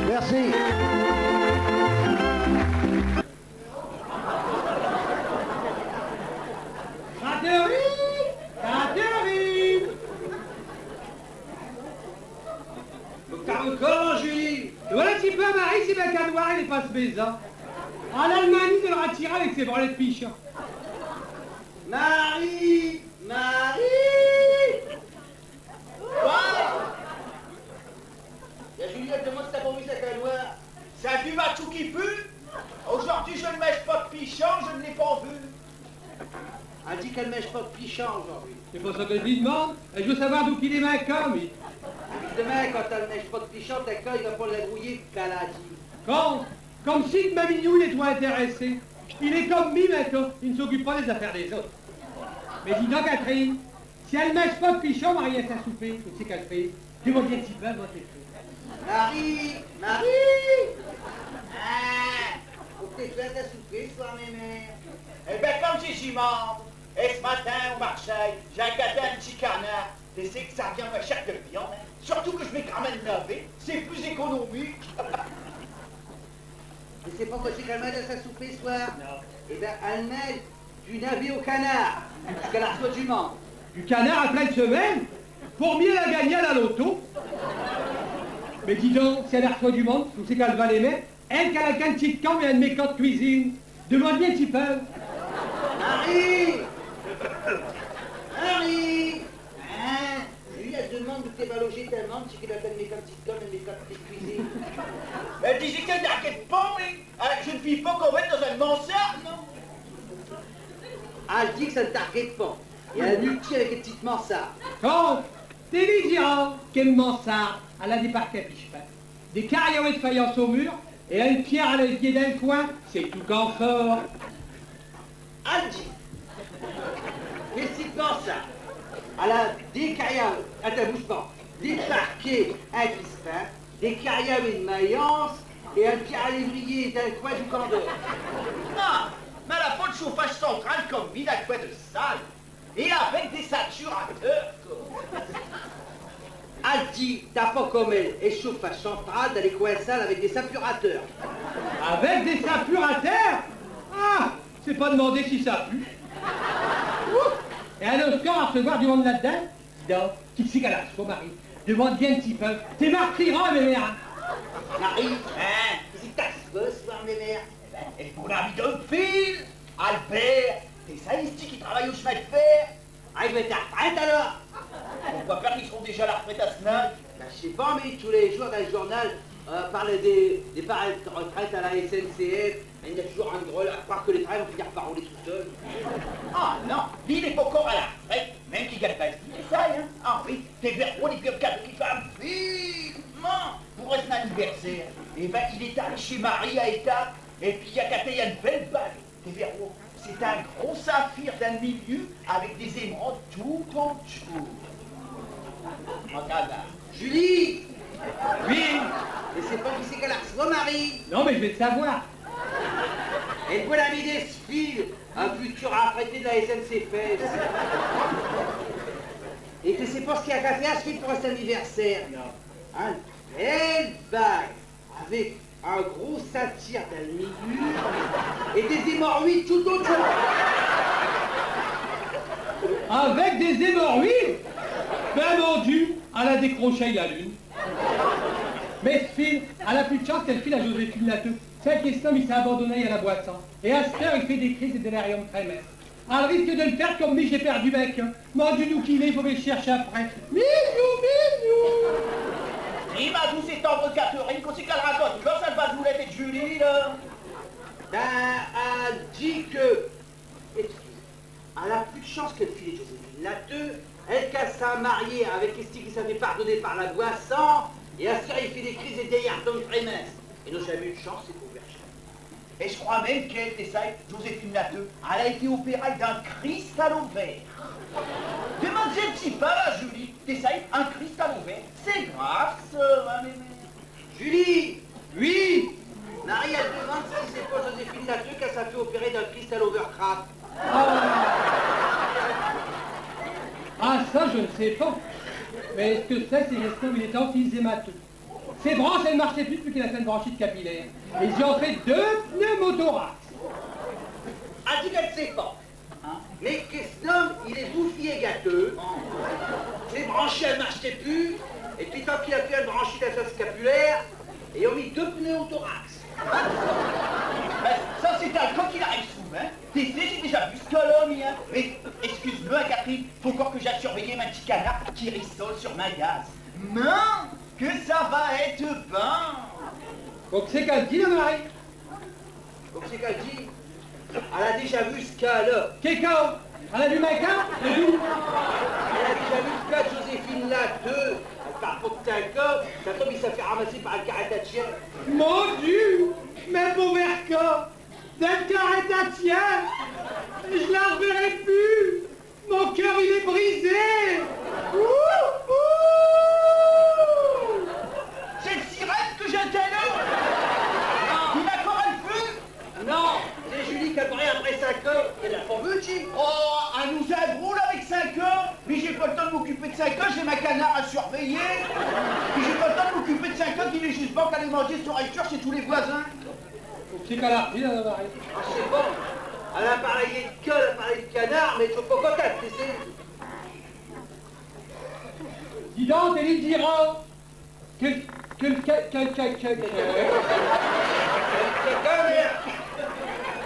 Merci. Catherine! T'as encore, Julie? Voilà un petit peu, Marie, c'est ma canoire, il est pas ce maison. En Allemagne, il le ratira avec ses brelets de pichon. Marie! Marie! Ouais! La Juliette demande si t'as pas vu sa canoire. Ça a vu ma tout qui pue? Aujourd'hui, je ne mèche pas de pichon, je ne l'ai pas vu. Elle dit qu'elle ne mèche pas de pichon aujourd'hui. C'est pas ça que je lui demande. Je veux savoir d'où qu'il est ma com. Demain, quand elle ne mèche pas de pichon, ta cas, il va pas la grouiller qu'elle a dit. Comme si ma mignou, il est trop intéressé. Il est comme mi maintenant, il ne s'occupe pas des affaires des autres. Mais dis donc, Catherine, si elle ne mèche pas de pichon, Marie est à souper. Tu sais qu'elle fait. Dis-moi bien si peu, moi, t'es fait. Marie! Marie! Ah! Faut que t'es prête à souper, soir, mes mères. Eh ben, comme j'ai j'y mange, et ce matin, au Marseille, j'ai gâté un petit canard. Tu sais que ça revient pas cher de viande, hein? Surtout que je mets quand même navet, c'est plus économique. Tu sais pas quoi c'est qu'elle met à sa souper ce soir? Non. Eh ben, elle met du navet au canard, parce qu'elle reçoit du monde. Du canard après une semaine? Pour mieux la gagner à la loto? Mais dis donc, si elle reçoit du monde, tu sais qu'elle va les mettre? Elle, qu'elle a qu'un petit camp et un de mes camps de cuisine. Demande bien si peu. Marie! Marie! Hein? Lui, elle demande où t'es va loger tellement, c'est qu'elle a fait mes petites connes et mes petites cuisines. Elle disait qu'elle n'arrête pas, mais je ne vis pas qu'on va être dans un mansard, non? Elle dit que ça ne t'arrête pas. Et elle multiplie avec une petite mansarde. Quand t'es lui dira qu'elle mansarde, elle a des parquets pichepins, des carrières de faïence au mur, et une pierre à l'évier d'un coin, c'est tout confort. Elle dit. Elle a des carrières, attends, bouge pas, des parquets, un crispin, des carrières de Mayence et un pierre à lévrier d'un coin du candeur. Non, mais elle n'a pas de chauffage central comme mine à quoi de salle. Et avec des saturateurs, quoi. Elle dit, t'as pas comme elle, et chauffage central dans les coins sales avec des sapurateurs. Avec des sapurateurs? Ah, c'est pas demander si ça pue. Et un Oscar à recevoir du monde là-dedans? Non, qui c'est qu'elle a, son mari? Demande bien un petit peu. T'es martyran, mes mères. Marie, hein, qu'est-ce que t'as ce soir, mes mères? Et mon ami de fil, Albert, c'est ça ici qui travaille au chemin de fer. Ah, il va être à la retraite alors? Pourquoi faire qu'ils seront déjà à la retraite à ce moment? Ben, je sais pas, mais tous les jours dans le journal, parle des départs de retraite à la SNCF. Il y a toujours un drôle, à croire que les trains vont finir par rouler tout seuls. Ah non, lui il n'est pas encore à la retraite, même qu'il gagne pas c'est ça, hein. Ah oui, t'es vers les vieux cadeaux qui fait vivement pour un anniversaire. Et ben il est allé chez Marie à État, et puis il a gâté une belle bague. T'es vers où? C'est un gros saphir d'un milieu avec des émeraudes tout en dessous. Regarde. Julie! Oui? Et c'est pas qui c'est qu'elle a reçu, Marie? Non, mais je vais te savoir. Et vous l'ami Desfile, un futur apprêté de la SNCF. Et tu sais pas ce qu'il y a qu'à faire ce pour cet anniversaire? Non. Un belle bague avec un gros satire dans le milieu et des hémorroïdes tout autour. Avec des hémorroïdes? Ben mon Dieu, elle a décroché la lune. Mais ce film, elle a plus de chance qu'elle file à Joséphine Lateux. Celle qui il s'est abandonné à la boisson. Et à cette heure, il fait des crises de délirium tremens. Elle risque de le faire comme moi, j'ai perdu mec. Mon Dieu, nous qu'il est, il faut me chercher après. Minou. Il m'a dit c'est tendre Catherine, qu'on sait qu'elle raconte. Quand ça va nous l'être de Julie, là? Ben, elle dit que... Excuse, elle a plus de chance qu'elle file Joséphine Lateux. Elle qu'à s'est mariée avec Esti qui s'avait pardonné par la boisson. Et à ce heure, il fait des crises et des yardons tremens. Et n'a jamais eu de chance, c'est pour Berger. Et je crois même qu'elle, Tessaï, Joséphine Lateux, elle a été opérée d'un cristal ouvert. Demandez un petit peu à Julie, Tessaï, un cristal ouvert. C'est grave, ça, hein, mémé. Julie! Oui! Marie, elle demande si c'est pas Joséphine Lateux qu'elle s'est fait opérer d'un cristal overcraft. Ah, ça, je ne sais pas. Mais ce que c'est parce qu'il est emphysémateux. Ses branches, elles ne marchaient plus depuis qu'il a fait une branchite capillaire. Et ils y ont fait 2 pneumothorax. Elle dit qu'elle ne sait pas. Hein? Mais que cet homme, il est bouffi et gâteux. Les branchies, elles ne marchaient plus. Et puis tant qu'il a fait une branchite à sa scapulaire, ils ont mis 2 pneus au thorax. Ben, ça, c'est un cas qu'il arrive souvent. Tu sais, j'ai déjà vu ce cas-là, hein. Mais, excuse-moi, Catherine, faut encore que j'aille surveiller ma petit canard qui rissole sur ma gaz. Non, que ça va être bon. Donc c'est qu'elle dit, la Marie? Donc c'est qu'elle dit, elle a déjà vu ce cas-là. Quel cas? Elle a vu ma cas? Elle a déjà vu le cas de Joséphine Lateux. Elle parle pas que c'est un cas, ça tombe, il s'est fait ramasser par un carétatien. Mon Dieu! Mais pauvre cas! D'un carétatien! Je la reverrai plus! Mon cœur, il est brisé! Ouh, ouh! C'est le sirène que j'entends là. Il a encore un feu. Non, c'est Julie qui a parlé après 5 heures. Elle a pas vu, Jim. Oh, elle nous ébroule avec 5 heures. Mais j'ai pas le temps de m'occuper de 5 heures, j'ai ma canard à surveiller. Puis j'ai pas le temps de m'occuper de 5 heures, qu'il est juste bon qu'aller manger son restaurant chez tous les voisins. C'est qu'elle a repris, la Marie. Ah, c'est bon. Elle a parlé de queue, elle a parlé de canard, mais tu faut pas contact, tu sais. Dis donc, elle lui dira que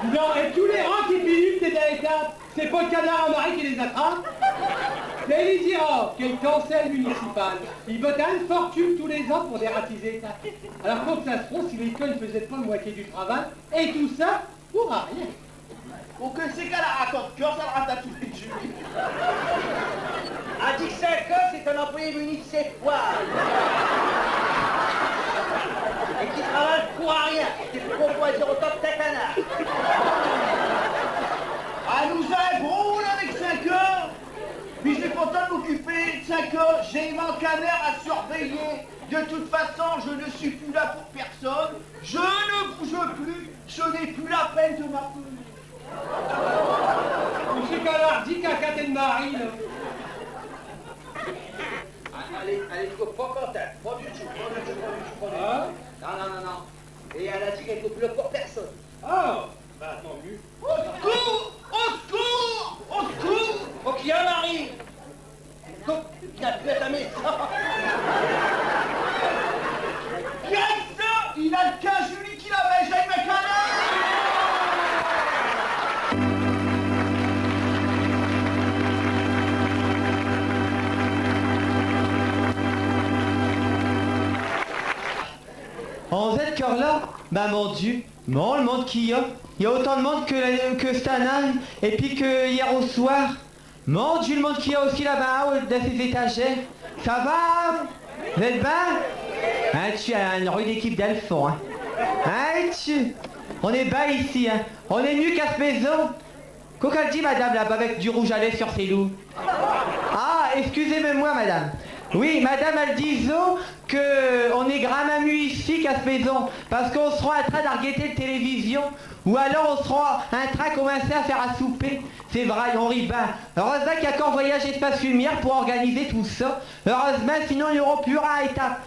non, et tous les rangs qui finissent des étapes, c'est pas le canard à Marie qui les attrape. Et il dira quel conseil municipal, il vote une fortune tous les ans pour dératiser ça. Alors faut que ça se trouve si l'école ne faisait pas la moitié du travail, et tout ça pour rien. Pour que c'est qu'elle a raconte cœur, ça le rate à tous les Julie. Elle dit que 5 heures, c'est un employé municipal. Et qui travaille pour rien. C'est pour qu'on choisir autant que ta canard. Elle nous ébroule avec 5 heures. Puis j'ai pas le temps de m'occuper 5 heures, j'ai mon caméra à surveiller. De toute façon, je ne suis plus là pour personne. Je ne bouge plus. Ce n'est plus la peine de m'appeler. Monsieur Canard, dis qu'à Catin de Marie, là. Elle coupe pas content, pas du tout, pas du tout, pas du tout, pas du tout. Hein? Non. Et elle a dit qu'elle coupe là pour personne. Ah, bah tant mieux. Au secours! Au secours! Au secours! Oh, qui a Marie? Coupe, il a plus à ta maison. Qu'est-ce que ça? Il a le cas Julie qui l'avait, j'ai mes canards! En cette cœur-là, bah mon Dieu, bon, le monde qu'il y a. Il y a autant de monde que cette année, et puis que hier au soir. Mon Dieu, le monde qu'il y a aussi là-bas, dans ces étagères. Ça va? Vous êtes bien? Hein, tu as une rue d'équipe d'Alphon, hein. Hein, on est bas ici, hein. On est mieux qu'à cette maison. Qu'est-ce qu'elle dit, madame, là-bas, avec du rouge à lèvres sur ses loups? Ah, excusez-moi, madame. Oui, madame, elle disait qu'on est gramamu ici qu'à cette maison, parce qu'on sera en train d'argueter la télévision, ou alors on sera en train de commencer à faire à souper. C'est vrai, on rit bien. Heureusement qu'il y a qu'un voyage espace lumière pour organiser tout ça. Heureusement, sinon il n'y aura plus rien à étape.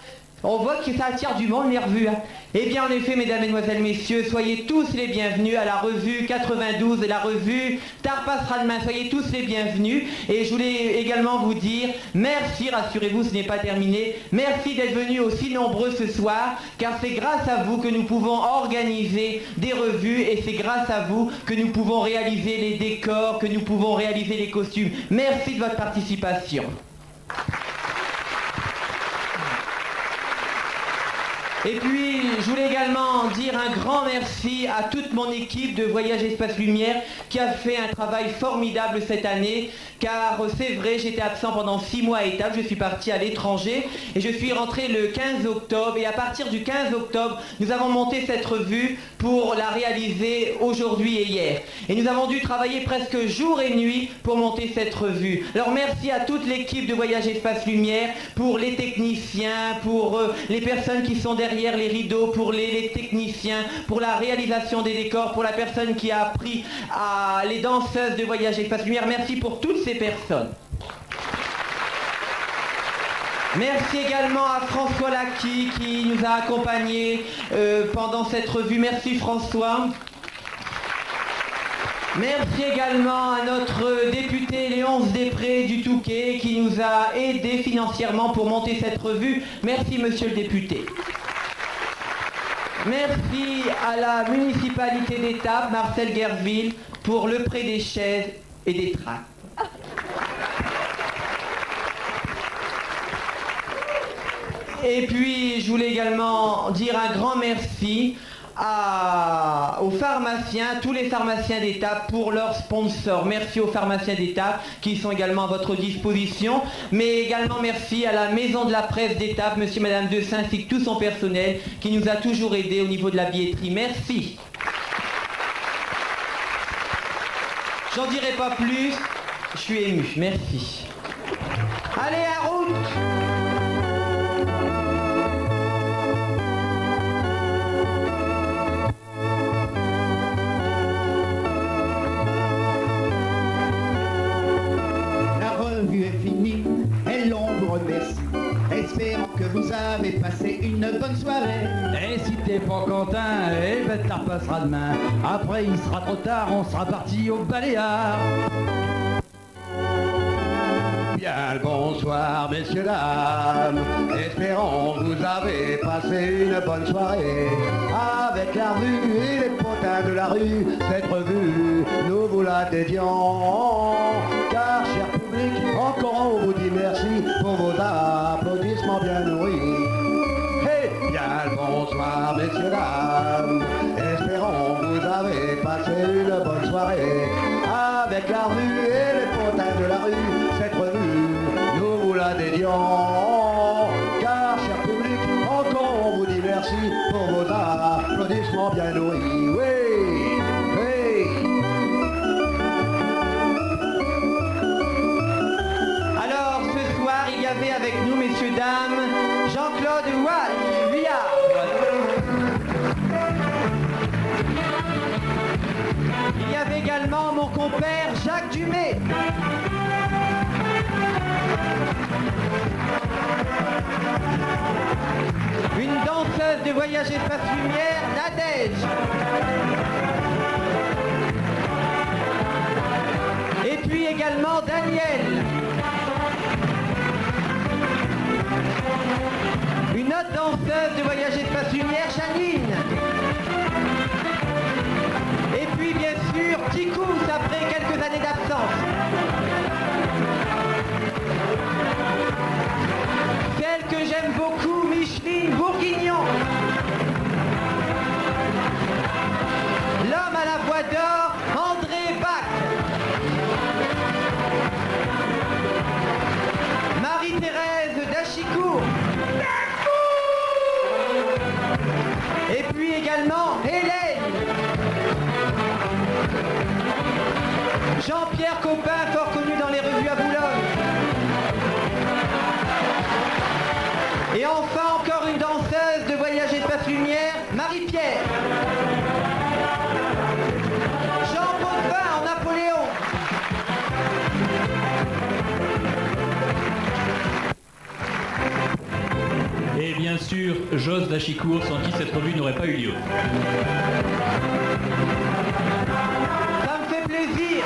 On voit que ça attire du monde nerveux. Hein. Eh bien, en effet, mesdames, mesdemoiselles, messieurs, soyez tous les bienvenus à la revue 92 et la revue Tard passera demain. Soyez tous les bienvenus. Et je voulais également vous dire merci, rassurez-vous, ce n'est pas terminé. Merci d'être venus aussi nombreux ce soir, car c'est grâce à vous que nous pouvons organiser des revues et c'est grâce à vous que nous pouvons réaliser les décors, que nous pouvons réaliser les costumes. Merci de votre participation. Et puis, je voulais également dire un grand merci à toute mon équipe de Voyage Espace Lumière qui a fait un travail formidable cette année, car c'est vrai, j'étais absent pendant 6 mois à Étaples, je suis parti à l'étranger et je suis rentré le 15 octobre et à partir du 15 octobre, nous avons monté cette revue pour la réaliser aujourd'hui et hier. Et nous avons dû travailler presque jour et nuit pour monter cette revue. Alors merci à toute l'équipe de Voyage Espace Lumière, pour les techniciens, pour les personnes qui sont derrière les rideaux, pour les techniciens, pour la réalisation des décors, pour la personne qui a appris à les danseuses de Voyage Espace Lumière. Merci pour toutes ces personnes. Merci également à François Lacqui qui nous a accompagnés pendant cette revue. Merci François. Merci également à notre député Léonce Després du Touquet qui nous a aidés financièrement pour monter cette revue. Merci monsieur le député. Merci à la municipalité d'Étaples, Marcel Guerville, pour le prêt des chaises et des tracts. Et puis, je voulais également dire un grand merci aux pharmaciens, tous les pharmaciens d'Étaples pour leurs sponsors. Merci aux pharmaciens d'Étaples qui sont également à votre disposition, mais également merci à la maison de la presse d'Étaples, monsieur et madame de Saint ainsi que tout son personnel qui nous a toujours aidés au niveau de la billetterie. Merci. J'en dirai pas plus, je suis ému. Merci. Allez, à route! Espérons que vous avez passé une bonne soirée. Et si t'es pas content, eh ben t'en repasseras demain. Après il sera trop tard, on sera parti au Baléares. Bien le bonsoir messieurs dames, espérons que vous avez passé une bonne soirée. Avec la revue et les potins de la rue, cette revue, nous vous la dédions. Car cher public, encore on vous dit merci pour vos applaudissements bien nourris. Eh bien le bonsoir messieurs dames, espérons que vous avez passé une bonne soirée. Avec la rue et les potins de la rue, cette revue, nous vous la dédions. Car cher public, encore on vous dit merci pour vos applaudissements bien nourris. Oui, oui. Alors ce soir il y avec nous, messieurs, dames, Jean-Claude Vuillard. Il y avait également mon compère Jacques Dumay. Une danseuse de Voyage Espace Lumière, Nadège. Et puis également Daniel. Une autre danseuse de Voyage Espace Lumière, Janine. Et puis bien sûr, Ticous après quelques années d'absence. Celle que j'aime beaucoup, Micheline Bourguignon. L'homme à la voix d'or, André Bach. Marie-Thérèse d'Achicourt. Et puis également Hélène. Jean-Pierre Copin, fort connu dans les revues à Boulogne. Et enfin encore une danseuse de Voyage Espace Lumière, Marie-Pierre. Jean Potvin en Napoléon. Et bien sûr, Josse d'Achicourt, sans qui cette revue n'aurait pas eu lieu. Ça me fait plaisir.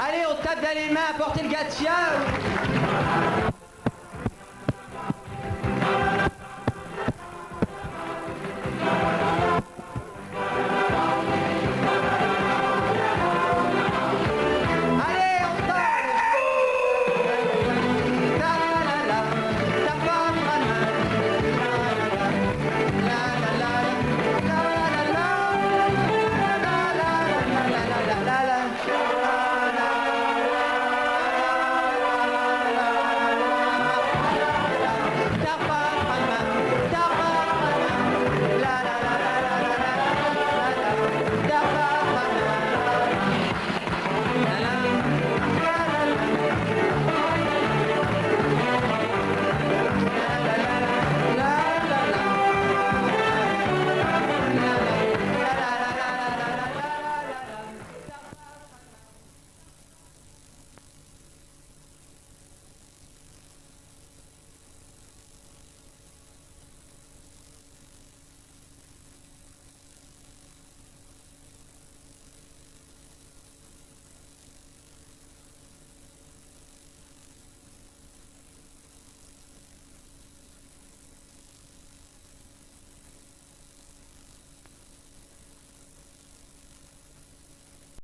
Allez, on tape dans les mains, apportez le gâchis.